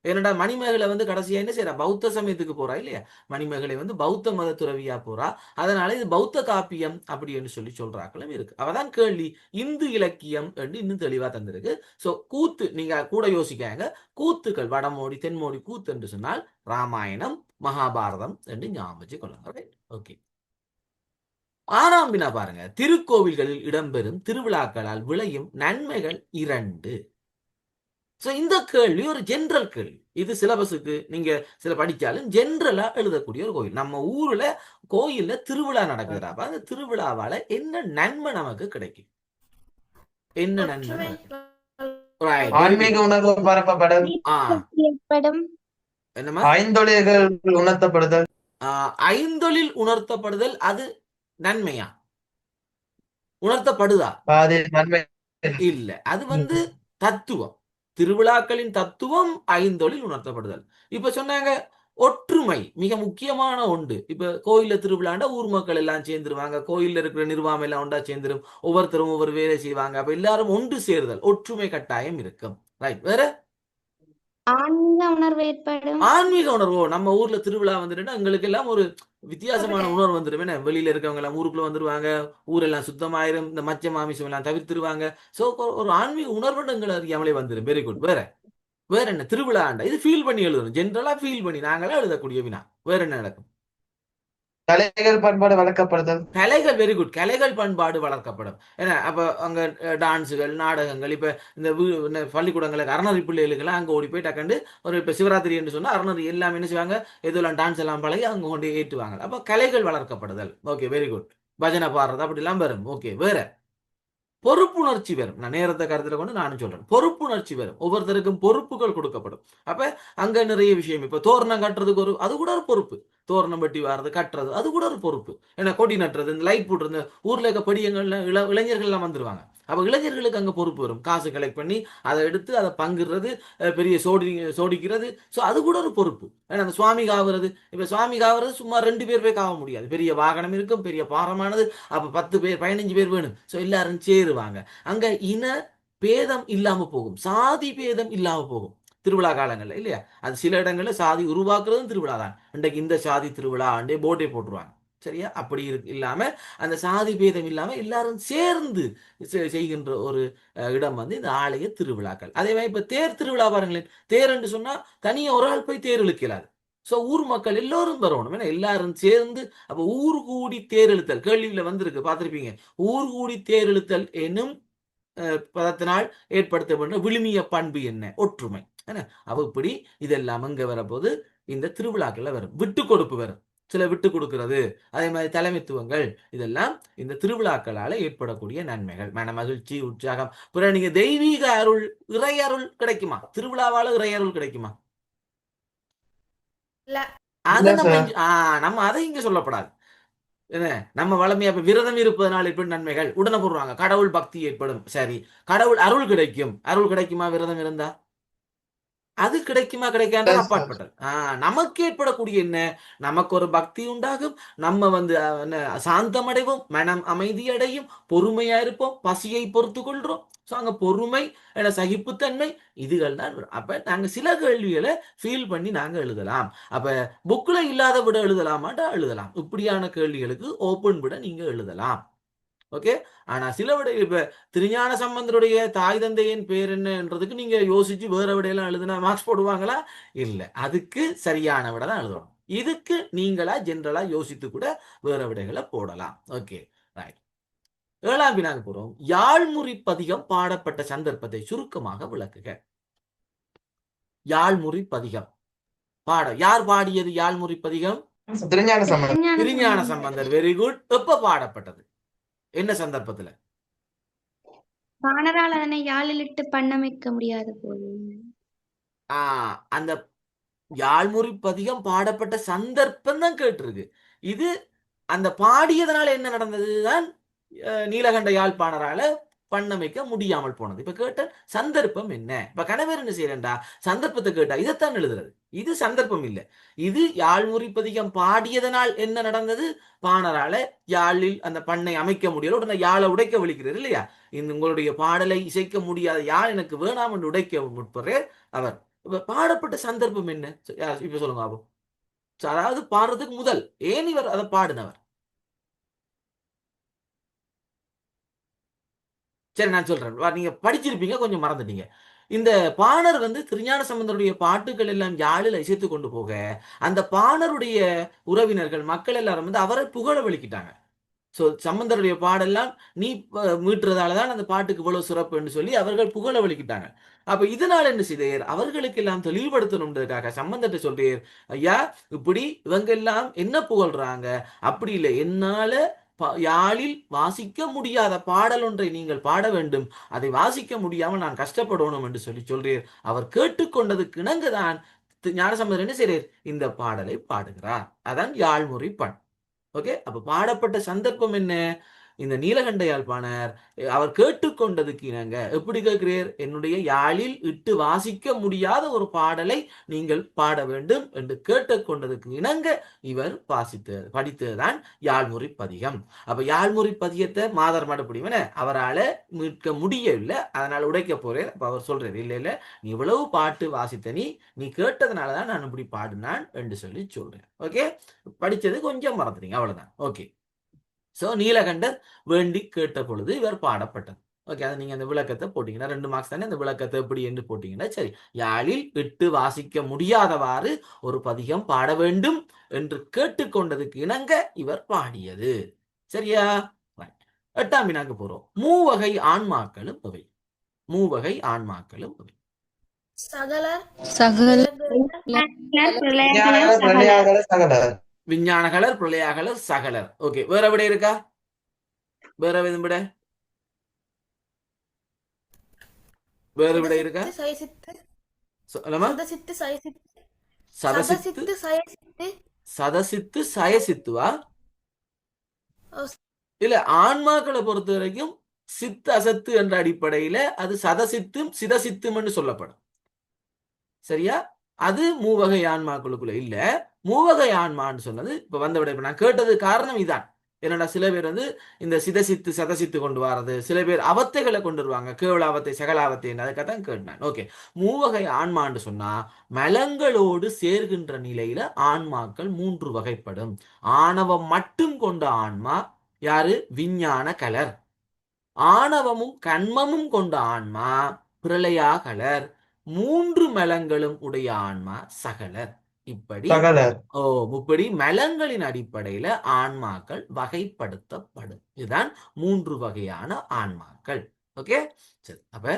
ஏனடா மணிமேகலை வந்து கடைசியா என்ன செய்யறா? பௌத்த சமயத்துக்கு போறா இல்லையா? மணிமேகலை வந்து பௌத்த மத துறவியா போறா. அதனால இது பௌத்த காப்பியம் அப்படின்னு சொல்றாக்களும் இருக்கு. அவதான் கேள்வி இந்து இலக்கியம் என்று இன்னும் தெளிவா தந்திருக்கு. சோ கூத்து நீங்க கூட யோசிக்காங்க. கூத்துக்கள் வடமோடி தென்மோடி கூத்து என்று சொன்னால் ராமாயணம் மகாபாரதம் என்று ஞாபகம் வச்சுக்கொள்ளுங்க. ஓகே. ஆறாம் வினா பாருங்க, திருக்கோவில்களில் இடம்பெறும் திருவிழாக்களால் விளையும் நன்மைகள் 2. ஸோ இந்த கேள்வி ஒரு ஜென்ரல் கேள்வி. இது சிலபஸுக்கு நீங்க சில படிச்சாலும் ஜென்ரலா எழுதக்கூடிய ஒரு கோயில். நம்ம ஊர்ல கோயில்ல திருவிழா நடக்குதுடா. அப்ப அந்த திருவிழாவால என்ன நன்மை நமக்கு கிடைக்கும்? என்ன நன்மை ஒற்றுமை நமக்கு? Right, very good. ஆன்மீக உணர்வு பரப்பப்படுதல், ஆ, ஏற்படும் என்னம்மா? ஐந்தொழில்கள் உணர்த்தப்படுதல், ஐந்தொழில் உணர்த்தப்படுதல் அது நன்மையா? உணர்த்தப்படுதா? பாதி நன்மை. இல்ல, அது வந்து தத்துவம். திருவிழாக்களின் தத்துவம் ஐந்தொழில் உணர்த்தப்படுதல். இப்ப சொன்னாங்க ஒற்றுமை மிக முக்கியமான ஒன்று. இப்ப கோயில்ல திருவிழாண்டா ஊர் மக்கள் எல்லாம் சேர்ந்துருவாங்க. கோயில்ல இருக்கிற நிர்வாகம் எல்லாம் ஒன்றா சேர்ந்துரும். ஒவ்வொருத்தரும் ஒவ்வொரு வேலை செய்வாங்க. அப்ப எல்லாரும் ஒன்று சேருதல், ஒற்றுமை கட்டாயம் இருக்கும். ரைட். வேற ஆன்மீக உணர்வு ஏற்படும். ஆன்மீக உணர்வு. நம்ம ஊர்ல திருவிழா வந்துட்டுன்னா எங்களுக்கு எல்லாம் ஒரு வித்தியாசமான உணர்வு வந்துடும். என்ன, வெளியில இருக்கவங்க எல்லாம் ஊருக்குள்ள வந்துருவாங்க. ஊரெல்லாம் சுத்தமாயிரும். இந்த மச்ச மாமிசம் எல்லாம் தவிர்த்துருவாங்க. சோ ஒரு ஆன்மீக உணர்வு எங்களை அறியாமலே வந்துடும். Very good. வேற வேற என்ன? திருவிழா ஆண்டா இது ஃபீல் பண்ணி எழுதணும். ஜென்ரலா ஃபீல் பண்ணி நாங்களே எழுதக்கூடிய வினா. வேற என்ன நடக்கும்? கலைகள் பண்பாடு வளர்க்கப்படுதல், கலைகள். Very good. கலைகள் பண்பாடு வளர்க்கப்படும். ஏன்னா அப்ப அங்க டான்ஸுகள், நாடகங்கள். இப்ப இந்த பள்ளிக்கூடங்களுக்கு அறநறி பிள்ளைகளுக்கெல்லாம் அங்க ஓடி போய் டக்கண்டு ஒரு இப்ப சிவராத்திரி என்று சொன்னா அறநறி எல்லாம் என்ன செய்வாங்க? எதுலாம் டான்ஸ் எல்லாம் பழகி அங்க கொண்டு ஏற்றுவாங்க. அப்ப கலைகள் வளர்க்கப்படுதல். Okay, very good. பஜனை பாடுறது அப்படி எல்லாம் வரும். ஓகே. வேற பொறுப்புணர்ச்சி வரும். நான் நேரத்தை கருத்துல கொண்டு நானும் சொல்றேன். பொறுப்புணர்ச்சி வரும். ஒவ்வொருத்தருக்கும் பொறுப்புகள் கொடுக்கப்படும். அப்ப அங்க நிறைய விஷயம். இப்ப தோரணம் கட்டுறதுக்கு அது கூட ஒரு பொறுப்பு. தோரணம் வெட்டி வாரது, கட்டுறது, அது கூட ஒரு பொறுப்பு. ஏன்னா கொடி நட்டுறது, இந்த லைட் போட்டுறது, ஊர்ல இருக்க படியங்கள்ல இளைஞர்கள் எல்லாம் வந்துருவாங்க. அப்ப இளைஞர்களுக்கு அங்க பொறுப்பு வரும். காசு கலெக்ட் பண்ணி அதை எடுத்து அதை பங்கிடுறது, பெரிய சோடிக்கிறது. ஸோ அது கூட ஒரு பொறுப்பு. ஏன்னா அந்த சுவாமி காவுறது, இப்ப சுவாமி காவுறது சும்மா 2 பேர் போய் காவ முடியாது. பெரிய வாகனம் இருக்கும், பெரிய பாரமானது. அப்ப 10 பேர் 15 பேர் வேணும். ஸோ எல்லாரும் சேருவாங்க. அங்க இன பேதம் இல்லாம போகும், சாதி பேதம் இல்லாம போகும் திருவிழா காலங்கள்ல இல்லையா? அது சில இடங்கள்ல சாதி உருவாக்குறதும் திருவிழா தான். இன்றைக்கு இந்த சாதி திருவிழா ஆண்டே போட்டே போட்டுருவாங்க. சரியா? அப்படி இல்லாம அந்த சாதி பேதம் இல்லாம எல்லாரும் சேர்ந்து செய்கின்ற ஒரு இடம் வந்து இந்த ஆலய திருவிழாக்கள். அதே மாதிரி இப்ப தேர் திருவிழா பாருங்களேன். தேர் என்று சொன்னா தனியா ஒரு ஆள் போய் தேர் இழுக்கலாது. ஸோ ஊர் மக்கள் எல்லோரும் வரணும். ஏன்னா எல்லாரும் சேர்ந்து அப்ப ஊர் கூடி தேர் இழுத்தல் கேள்வியில வந்திருக்கு, பார்த்திருப்பீங்க. ஊர் கூடி தேர் இழுத்தல் எனும் பதத்தினால் ஏற்படுத்தப்பட்ட விழுமிய பண்பு என்ன? ஒற்றுமை. அவ இப்படி இதெல்லாம் அங்க வரப்போது இந்த திருவிழாக்கள்ல வரும். விட்டு கொடுப்பு வரும். சில விட்டு கொடுக்கிறது, அதே மாதிரி தலைமைத்துவங்கள், இதெல்லாம் இந்த திருவிழாக்களால ஏற்படக்கூடிய நன்மைகள். மன மகிழ்ச்சி, உற்சாகம். பிறகு நீங்க தெய்வீக அருள், இறை அருள் கிடைக்குமா? திருவிழாவால இறை அருள் கிடைக்குமா? இல்ல. அதை நம்ம அதை இங்க சொல்லப்படாது. என்ன, நம்ம வளமையா இப்ப விரதம் இருப்பதனால் ஏற்படும் நன்மைகள் உடனே போடுவாங்க. கடவுள் பக்தி ஏற்படும். சரி, கடவுள் அருள் கிடைக்கும். அருள் கிடைக்குமா விரதம் இருந்தா? அது கிடைக்குமா கிடைக்காத அப்பாற்பட்டது. நமக்கு ஏற்படக்கூடிய என்ன? நமக்கு ஒரு பக்தி உண்டாகும். நம்ம வந்து சாந்தமடைவோம், மனம் அமைதி அடையும், பொறுமையா இருப்போம், பசியை பொறுத்து கொள்றோம். ஸோ அங்க பொறுமை, சகிப்புத்தன்மை, இதுகள் தான். அப்ப நாங்க சில கேள்விகளை ஃபீல் பண்ணி நாங்க எழுதலாம். அப்ப புக்ல இல்லாத விட எழுதலாமாட்டா எழுதலாம். இப்படியான கேள்விகளுக்கு ஓப்பன் விட நீங்க எழுதலாம். ஓகே. ஆனா சில விட இப்ப திருஞான சம்பந்தருடைய தாய் தந்தையின் பேர் என்னன்றதுக்கு நீங்க யோசிச்சு வேற விடையெல்லாம் எழுதுனா மார்க்ஸ் போடுவாங்களா? இல்ல. அதுக்கு சரியான விட தான் எழுதணும். இதுக்கு நீங்களா ஜென்ரலா யோசித்து கூட வேற விடைகளை போடலாம். Okay, right. 7ஆம் வினாக்கு போறோம். யாழ்முறி பதிகம் பாடப்பட்ட சந்தர்ப்பத்தை சுருக்கமாக விளக்குக. யாழ்முறி பதிகம் யார் பாடியது? யாழ்முறி பதிகம் திருஞான சம்பந்தர். திருஞான சம்பந்தர். Very good. எப்ப பாடப்பட்டது? என்ன சந்தர்ப்பத்துல? பாணரால் அதனை யாழிலிட்டு பண்ணமைக்க முடியாது போல். அந்த யாழ்முறி பதிகம் பாடப்பட்ட சந்தர்ப்பம் தான் கேட்டிருக்கு. இது அந்த பாடியதனால என்ன நடந்ததுதான் நீலகண்ட யாழ்ப்பாணரால பண்ணமைக்க முடியாமல் போனது. இப்ப கேட்ட சந்தர்ப்பம் என்ன? இப்ப கணவர் என்ன செய்யறா, சந்தர்ப்பத்தை கேட்டா இதைத்தான் எழுதுறது. இது சந்தர்ப்பம் இல்லை. இது யாழ்முறி பதிகம் பாடியதனால் என்ன நடந்தது, பாணரால யாழில் அந்த பண்ணை அமைக்க முடியல, உடனே யாழை உடைக்க விழிக்கிறார் இல்லையா. இந்த உங்களுடைய பாடலை இசைக்க முடியாத யாழ் எனக்கு வேணாம் என்று உடைக்க முற்படுறார் அவர். இப்ப பாடப்பட்ட சந்தர்ப்பம் என்ன இப்ப சொல்லுங்க ஆபோ. அதாவது பாடுறதுக்கு முதல் ஏன் இவர் அதை பாடினவர்? சரி நான் சொல்றேன், நீங்க படிச்சிருப்பீங்க, கொஞ்சம் மறந்துட்டீங்க. இந்த பாணர் திருஞான சம்பந்தருடைய பாட்டுகள் எல்லாம் யாழில் இசைத்து கொண்டு போக அந்த பாணருடைய உறவினர்கள் மக்கள் எல்லாரும் அவரை புகழ வலிக்கிட்டாங்க. ஸோ சம்பந்தருடைய பாடெல்லாம் நீ மீட்டுறதாலதான் அந்த பாட்டுக்கு இவ்வளவு சிறப்புன்னு சொல்லி அவர்கள் புகழ வலிக்கிட்டாங்க. அப்ப இதனால என்ன செய்தார், அவர்களுக்கு எல்லாம் தெளிவுபடுத்தணுன்றதுக்காக சம்பந்தத்தை சொல்றீர், ஐயா இப்படி இவங்க எல்லாம் என்ன புகழ்றாங்க, அப்படி இல்லை, என்னால யாழில் வாசிக்க முடியாத பாடல் ஒன்றை நீங்கள் பாட வேண்டும், அதை வாசிக்க முடியாமல் நான் கஷ்டப்படணும் என்று சொல்லி சொல்றீர். அவர் கேட்டுக்கொண்டதுக்கு இணங்குதான் ஞானசம்பந்தர் என்ன செய்றார், இந்த பாடலை பாடுகிறார். அதான் யாழ்முறை பண். ஓகே, அப்ப பாடப்பட்ட சந்தர்ப்பம் என்ன, இந்த நீலகண்ட யாழ்ப்பாணர் அவர் கேட்டுக்கொண்டதுக்கு இணங்க எப்படி கேட்கிறீர், என்னுடைய யாழில் இட்டு வாசிக்க முடியாத ஒரு பாடலை நீங்கள் பாட வேண்டும் என்று கேட்டுக்கொண்டதுக்கு இணங்க இவர் படித்ததுதான் யாழ்முறை பதிகம். அப்ப யாழ்முறை பதியத்தை மாதர் மடப்பிடிவன அவரால் மீட்க முடியவில்லை, அதனால உடைக்க போறேன். அப்ப அவர் சொல்றாரு, இல்ல இல்ல நீ இவ்வளவு பாட்டு வாசித்த நீ கேட்டதுனாலதான் நான் இப்படி பாடினான் என்று சொல்லி சொல்றேன். ஓகே, படிச்சது கொஞ்சம் மறந்துட்டீங்க, அவ்வளவுதான். ஓகே, சோ நீலகண்டர் வேண்டி கேட்ட பொழுது இவர் பாடப்பட்டது. ஓகே, அதை நீங்க அந்த விளக்கத்தை போட்டீங்கன்னா 2 மார்க்ஸ் தானே. அந்த விளக்கத்தை எப்படி என்று போட்டீங்கன்னா சரி. யாழில் இட்டு வாசிக்க முடியாதவாறு ஒரு பதிகம் பாட வேண்டும் என்று கேட்டுக்கொண்டதுக்கு இணங்க இவர் பாடியது. சரியா? 8ஆம் வினாக்கு போறோம். மூவகை ஆன்மாக்களும் அவை. மூவகை ஆன்மாக்களும் அவை. சகலர், சகல விஞ்ஞானகலர், பிரளயாகலர், சகலர். ஓகே, வேற விட இருக்கா? வேற எதுவும் விட? வேற விட இருக்கா? சதசித்து சயசித்துவா இல்ல, ஆன்மாக்களை பொறுத்த வரைக்கும் சித்து அசத்து என்ற அடிப்படையில அது சதசித்தும் சிதசித்தும் என்று சொல்லப்படும். சரியா? அது மூவகை ஆன்மாக்களுக்குள்ள இல்ல. மூவகை ஆன்மான்னு சொன்னது இப்ப வந்த விட நான் கேட்டது காரணம் இதான். என்னடா சில பேர் இந்த சிதசித்து சதசித்து கொண்டு வர்றது, சில பேர் அவத்தைகளை கொண்டு வருவாங்க, கேவலாவத்தை சகலாவத்தை, அதுக்காகத்தான் கேட்டான். ஓகே, மூவகை ஆன்மான்னு சொன்னா மலங்களோடு சேர்கின்ற நிலையில ஆன்மாக்கள் 3 வகைப்படும். ஆணவம் மட்டும் கொண்ட ஆன்மா யாரு, விஞ்ஞான கலர். ஆணவமும் கண்மமும் கொண்ட ஆன்மா பிரளயாகலர். 3 மலங்களும் உடைய ஆன்மா சகலர். இப்படி இப்படி மலங்களின் அடிப்படையில ஆன்மாக்கள் வகைப்படுத்தப்படும். இதுதான் 3 வகையான ஆன்மாக்கள். ஓகே, சரி. அப்ப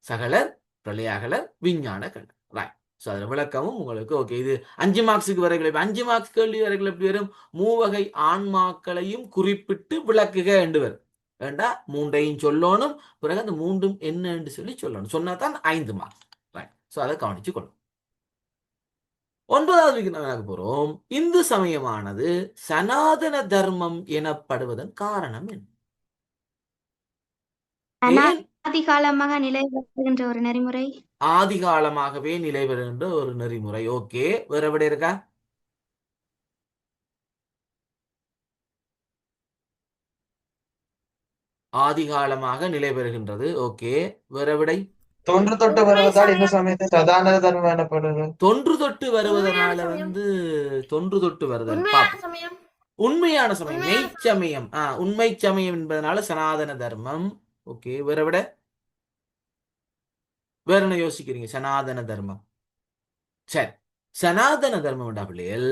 சகலர், பிரளயாகலர், விஞ்ஞான கலர். ரைட். ஸோ அதில் விளக்கமும் உங்களுக்கு ஓகே. இது 5 மார்க்ஸுக்கு வரைகளை 5 மார்க்ஸ் கேள்வி வரைகள் எப்படி வரும், மூவகை ஆன்மாக்களையும் குறிப்பிட்டு விளக்குக என்று வரும். வேண்டா 3ஐயும் சொல்லணும், பிறகு அந்த 3ம் என்னன்னு சொல்லணும். சொன்னா தான் 5 மார்க்ஸ். ரைட். ஸோ அதை கவனிச்சு கொள்ளும். 9வது வினாவுக்கு போறோம். இந்து சமயமானது சனாதன தர்மம் எனப்படுவதன் காரணம் என்ன? ஆதிகாலமாக நிலை பெறுகின்ற ஒரு நெறிமுறை. ஆதிகாலமாகவே நிலை பெறுகின்ற ஒரு நெறிமுறை. ஓகே, வேற விட இருக்கா? ஆதிகாலமாக நிலை பெறுகின்றது. ஓகே, வேற விடை? தொன்று தொட்டு வருவதால் இந்த சமயத்தை சதானத தர்மம் எனப்படுது. தொன்று தொட்டு வருவதனால தொன்று தொட்டு வருதல் உண்மையான சமயம், மெய்ச்சமயம். உண்மை சமயம் என்பதனால சனாதன தர்மம். ஓகே, வேற விட? வேற என்ன யோசிக்கிறீங்க? சனாதன தர்மம். சரி, சனாதன தர்மம் பிள்ளைகள்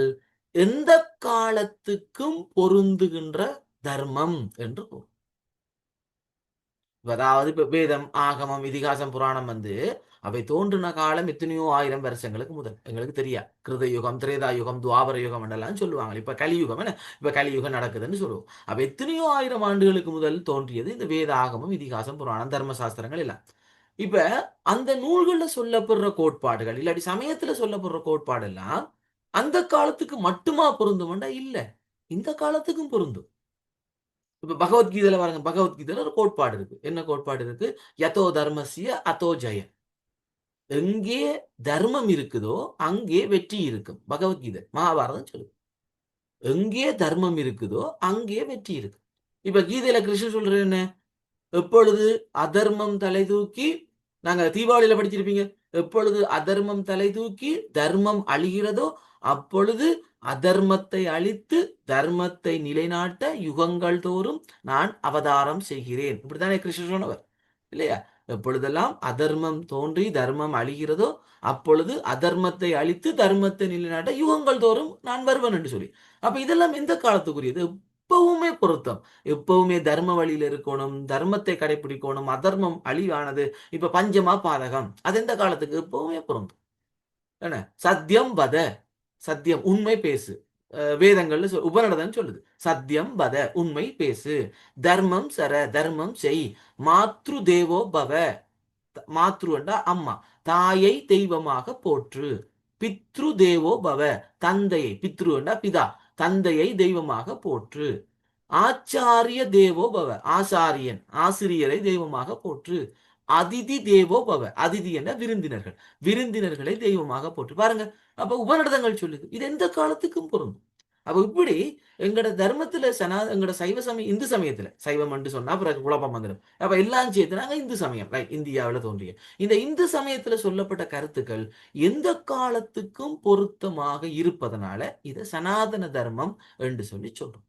எந்த காலத்துக்கும் பொருந்துகின்ற தர்மம் என்று அதாவது இப்ப வேதம், ஆகமம், இதிகாசம், புராணம் அவை தோன்றின காலம் எத்தனையோ ஆயிரம் வருஷங்களுக்கு முதல் எங்களுக்கு தெரியா. கிருதயுகம், திரேதாயுகம், துவாபர யுகம் எல்லாம் சொல்லுவாங்க. இப்ப கலியுகம் என்ன, இப்ப கலியுகம் நடக்குதுன்னு சொல்லுவோம். அப்ப எத்தனையோ ஆயிரம் ஆண்டுகளுக்கு முதல் தோன்றியது இந்த வேத, ஆகமம், இதிகாசம், புராணம், தர்மசாஸ்திரங்கள் எல்லாம். இப்ப அந்த நூல்கள்ல சொல்லப்படுற கோட்பாடுகள் இல்லாட்டி சமயத்துல சொல்லப்படுற கோட்பாடு எல்லாம் அந்த காலத்துக்கு மட்டுமா பொருந்தும்டா? இல்ல, இந்த காலத்துக்கும் பொருந்தும். இப்ப பகவத்கீதையில பாருங்க, பகவத்கீதையில ஒரு கோட்பாடு இருக்கு. என்ன கோட்பாடு இருக்கு? யதோ தர்மஸ்ய அதோ ஜெய. எங்கே தர்மம் இருக்குதோ அங்கே வெற்றி இருக்கும். பகவத்கீதை, மகாபாரதம் சொல்லுது. எங்கே தர்மம் இருக்குதோ அங்கே வெற்றி இருக்கு. இப்ப கீதையில கிருஷ்ணன் சொல்றது என்ன? எப்பொழுது அதர்மம் தலை தூக்கி, நாங்க தீபாவளியில படிச்சிருப்பீங்க, எப்பொழுது அதர்மம் தலை தூக்கி தர்மம் அழிகிறதோ அப்பொழுது அதர்மத்தை அழித்து தர்மத்தை நிலைநாட்ட யுகங்கள் தோறும் நான் அவதாரம் செய்கிறேன். இப்படித்தானே கிருஷ்ணன் சொன்னவர் இல்லையா? எப்பொழுதெல்லாம் அதர்மம் தோன்றி தர்மம் அழிகிறதோ அப்பொழுது அதர்மத்தை அழித்து தர்மத்தை நிலைநாட்ட யுகங்கள் தோறும் நான் வருவேன் என்று சொல்லி. அப்ப இதெல்லாம் எந்த காலத்துக்குரியது? எப்பவுமே பொருத்தம். எப்பவுமே தர்ம வழியில இருக்கணும், தர்மத்தை கடைபிடிக்கணும், அதர்மம் அழிவானது. இப்ப பஞ்சமா பாதகம், அது எந்த காலத்துக்கு? எப்பவுமே பொருந்தும். என்ன? சத்தியம் வத, சத்தியம் உண்மை பேசு. வேதங்கள்ல உபநிடதம் சொல்லுது சத்தியம் வத, உண்மை பேசு. தர்மம் சர, தர்மம் செய். மாத்ரு தேவோ பவ, மாத்ரு என்றா அம்மா, தாயை தெய்வமாக போற்று. பித்ரு தேவோ பவ, தந்தையை, பித்ரு என்றா பிதா, தந்தையை தெய்வமாக போற்று. ஆச்சாரிய தேவோ பவ, ஆசாரியன், ஆசிரியரை தெய்வமாக போற்று. அதிதி தேவோ பவ, அதிதி என்ற விருந்தினர்கள், விருந்தினர்களை தெய்வமாக போற்று. பாருங்க, அப்ப உபநிடதங்கள் சொல்லுது. இது எந்த காலத்துக்கும் பொருந்தும். அப்ப இப்படி எங்கட தர்மத்துல எங்கட சைவ சமயம், இந்து சமயத்துல சைவம் என்று சொன்னா பிறகு குழப்பம் வந்துடும். அப்ப எல்லாம் சேர்த்து நாங்க இந்து சமயம், இந்தியாவில தோன்றிய இந்த இந்து சமயத்துல சொல்லப்பட்ட கருத்துக்கள் எந்த காலத்துக்கும் பொருத்தமாக இருப்பதனால இதை சனாதன தர்மம் என்று சொல்லி சொல்றோம்.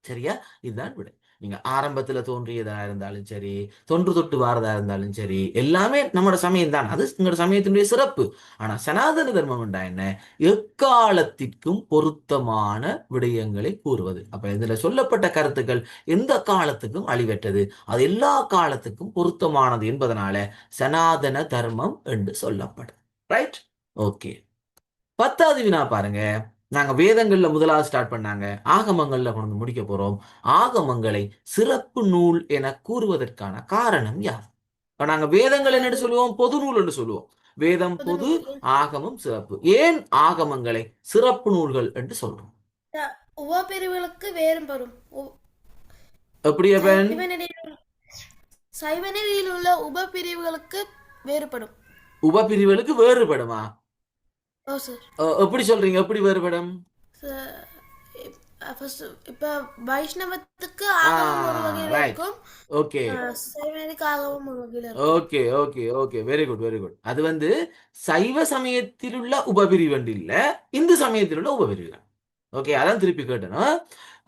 சரியா? இதுதான் விடை. நீங்க ஆரம்பத்துல தோன்றியதா இருந்தாலும் சரி, தொன்று தொட்டு வாரதா இருந்தாலும் சரி, எல்லாமே நம்மளோட சமயம் தான். அது உங்களோட சமயத்தினுடைய சிறப்பு. ஆனா சனாதன தர்மம் என்றா என்ன? எக்காலத்திற்கும் பொருத்தமான விடயங்களை கூறுவது. அப்ப இதுல சொல்லப்பட்ட கருத்துக்கள் எந்த காலத்துக்கும் அழிவற்றது, அது எல்லா காலத்துக்கும் பொருத்தமானது என்பதனால சனாதன தர்மம் என்று சொல்லப்படும். ரைட்? ஓகே. 10வது வினா பாருங்க. நாங்க வேதங்கள்ல முதலாவது ஸ்டார்ட் பண்ணாங்க, ஆகமங்கள்ல கொண்டு முடிக்க போறோம். ஆகமங்களை சிறப்பு நூல் என கூறுவதற்கான காரணம் யார்? இப்ப நாங்க வேதங்கள் என்ன சொல்லுவோம்? பொது நூல் என்று சொல்லுவோம். வேதம் பொது, ஆகமம் சிறப்பு. ஏன் ஆகமங்களை சிறப்பு நூல்கள் என்று சொல்றோம்? உபபிரிவுகளுக்கு வேறுபடும். எப்படியா பெண்? சைவநெறியில் உள்ள உபபிரிவுகளுக்கு வேறுபடும். உபபிரிவுகளுக்கு வேறுபடுமா? ஓ சார். எப்படி சொல்றீங்க? எப்படி வேறுபடும்? இப்ப வைஷ்ணவத்துக்கு ஆகமம் ஒரு வகையில இருக்கும். ஓகே, சைவநெறிக்கு ஆகமம் ஒரு வகையில இருக்கும். Okay, okay, okay, very good, very good. அது வந்து சைவ சமயத்தில் உள்ள உபபிரிவு இல்ல, இந்து சமயத்தில் உள்ள உபபிரிவு. ஓகே, அதான் திருப்பி கேட்டணும்.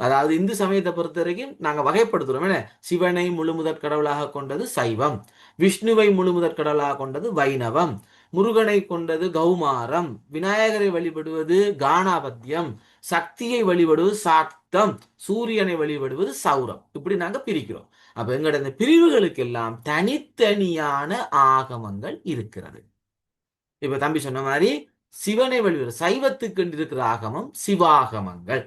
அதாவது இந்து சமயத்தை பொறுத்த வரைக்கும் நாங்க வகைப்படுத்துறோம். என்ன? சிவனை முழுமுதற் கடவுளாக கொண்டது சைவம், விஷ்ணுவை முழுமுதற் கடவுளாக கொண்டது வைணவம், முருகனை கொண்டது கௌமாரம், விநாயகரை வழிபடுவது கானாபத்தியம், சக்தியை வழிபடுவது சாக்தம், சூரியனை வழிபடுவது சௌரம். இப்படி நாங்க பிரிக்கிறோம். அப்ப எங்களோட இந்த பிரிவுகளுக்கு எல்லாம் தனித்தனியான ஆகமங்கள் இருக்கிறது. இப்ப தம்பி சொன்ன மாதிரி சிவனை வழிபடு சைவத்துக்கு இருக்கிற ஆகமம் சிவாகமங்கள்,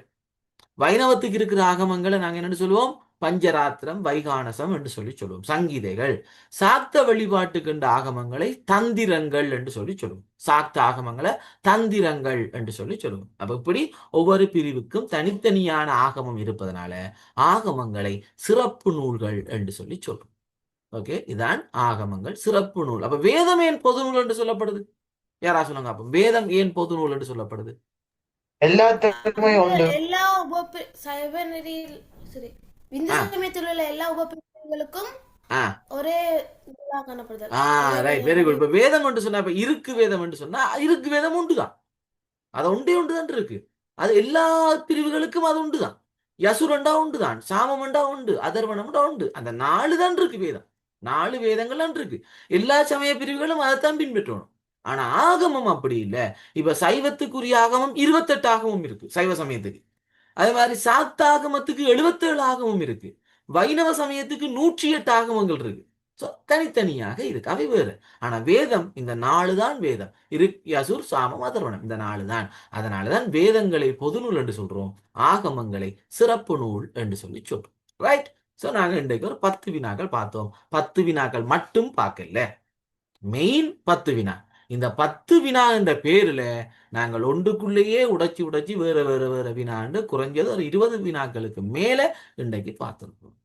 வைணவத்துக்கு இருக்கிற ஆகமங்களை நாங்க என்னன்னு சொல்லுவோம்? பஞ்சராத்திரம், வைகானசம் என்று சொல்லி சொல்லுவோம். சங்கீதைகள். சாக்த வழிபாட்டுக்கு ஆகமங்களை தந்திரங்கள் என்று சொல்லி சொல்லுவோம். சாக்த ஆகமங்களை தந்திரங்கள் என்று சொல்லி சொல்லுவோம். அப்ப இப்படி ஒவ்வொரு பிரிவுக்கும் தனித்தனியான ஆகமம் இருப்பதனால ஆகமங்களை சிறப்பு நூல்கள் என்று சொல்லி சொல்றோம். ஓகே, இதான் ஆகமங்கள் சிறப்பு நூல். அப்ப வேதம் ஏன் பொது நூல் என்று சொல்லப்படுது? யாரா சொல்லுங்க. அப்ப வேதம் ஏன் பொது நூல் என்று சொல்லப்படுது? எல்லாத்துக்குமே உண்டு. எல்லா சைவநெறியில் சரி இந்து சமயத்தில் உள்ள எல்லா உபபிரிவுகளுக்கும் ஒரே காணப்படுது. Right, very good. இப்ப வேதம் என்று சொன்னா, இப்ப இருக்கு வேதம் என்று சொன்னா இருக்கு வேதம் உண்டுதான். அது ஒன்றுதான் இருக்கு. அது எல்லா பிரிவுகளுக்கும் அது உண்டுதான். யசுரண்டா உண்டுதான், சாமமண்டா உண்டு, அதர்வனம்டா உண்டு. அந்த 4 தான் இருக்கு வேதம். 4 வேதங்கள் தான் இருக்கு. எல்லா சமய பிரிவுகளும் அதைத்தான் பின்பற்றணும். ஆனா ஆகமம் அப்படி இல்ல. இப்ப சைவத்துக்குரிய ஆகமம் 28 ஆகமம் இருக்கு சைவ சமயத்துக்கு. அதே மாதிரி சாக்த ஆகமத்துக்கு 77 ஆகமம் இருக்கு. வைணவ சமயத்துக்கு 108 ஆகமங்கள் இருக்கு. ஸோ தனித்தனியாக இருக்கு, அவை வேறு. ஆனா வேதம், இந்த 4 தான் வேதம். யசுர், சாமம், அதர்வணம், இந்த 4 தான். அதனாலதான் வேதங்களை பொதுநூல் என்று சொல்றோம், ஆகமங்களை சிறப்பு நூல் என்று சொல்லி சொல்றோம். ரைட். ஸோ நாங்க இன்றைக்கு ஒரு 10 வினாக்கள் பார்த்தோம். 10 வினாக்கள் மட்டும் பார்க்கல, மெயின் 10 வினா. இந்த 10 வினா என்ற பேர்ல நாங்கள் ஒன்றுக்குள்ளேயே உடைச்சி உடைச்சி வேற வேற வேற வினாண்டு குறைஞ்சது ஒரு 20 வினாக்களுக்கு மேல இன்றைக்கு பார்த்துருக்கோம்.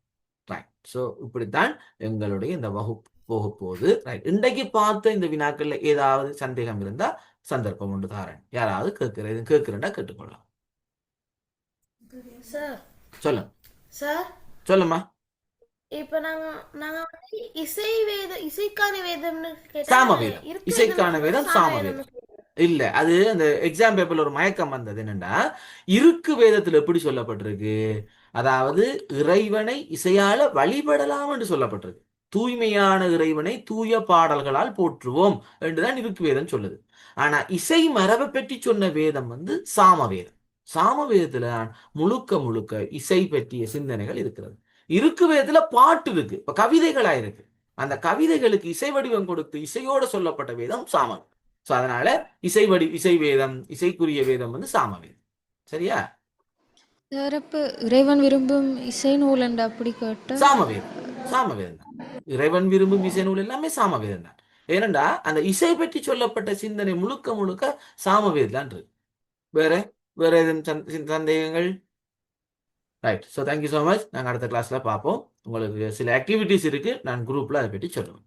ரைட். ஸோ இப்படித்தான் எங்களுடைய இந்த வகுப்பு போக போகுது. ரைட். இன்றைக்கு பார்த்த இந்த வினாக்கள்ல ஏதாவது சந்தேகம் இருந்தா சந்தர்ப்பம் உண்டு தாரேன். யாராவது கேட்கிறேன்னா கேட்டுக்கொள்ளலாம். சார் சொல்லுங்க. சார் சொல்லுமா. இப்ப நாங்க வந்து இசைக்கான வேதம்னு கேட்டா சாமவேதம். இருக்கு இசைக்கான வேதம்னு வேதம் சொல்றோம், சாமவேதம். சாமவேதம்னு சொல்றோம். இல்ல, அது அந்த எக்ஸாம் பேப்பர்ல ஒரு மயக்கம் வந்தது. என்னன்னா, இருக்கு வேதத்துல எப்படி சொல்லப்பட்டிருக்கு, அதாவது இறைவனை இசையால வழிபடலாம் என்று சொல்லப்பட்டிருக்கு. தூய்மையான இறைவனை தூய பாடல்களால் போற்றுவோம் என்றுதான் இருக்கு வேதம் சொல்லுது. ஆனா இசை மரபை பற்றி சொன்ன வேதம் வந்து சாமவேதம். சாமவேதத்துல முழுக்க முழுக்க இசை பற்றிய சிந்தனைகள் இருக்கிறது. இருக்கு வேதத்துல பாட்டு இருக்கு, இப்ப கவிதைகளா இருக்கு. அந்த கவிதைகளுக்கு இசை வடிவம் கொடுத்து இசையோட சொல்லப்பட்ட வேதம் சாமம். ஸோ அதனால இசை வேதம், இசைக்குரிய வேதம் வந்து சாமவேதம். சரியா? சிறப்பு இறைவன் விரும்பும் இசை நூல் என்று அப்படி கேட்டா சாமவேதம். சாமவேதம் தான். இறைவன் விரும்பும் இசை நூல் எல்லாமே சாமவேதம் தான். ஏனென்றா அந்த இசை பற்றி சொல்லப்பட்ட சிந்தனை முழுக்க முழுக்க சாமவேதம் தான் இருக்கு. வேற வேற எதுவும் சந்தேகங்கள்? Right. So thank you so much. நாங்கள் அடுத்த கிளாஸ்ல பார்ப்போம். உங்களுக்கு சில ஆக்டிவிட்டிஸ் இருக்கு, நான் குரூப்ல அதை பற்றி சொல்லுவேன்.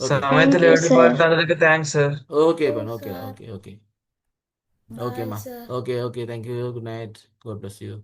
ஓகே சமயத்துல Thank you, எப்படி sir. தந்ததுக்கு தேங்க்ஸ் சார். ஓகே Thank பன். you, okay sir. Okay okay Bye, ஓகேம்மா. sir. Okay okay thank you. Good night. God bless you.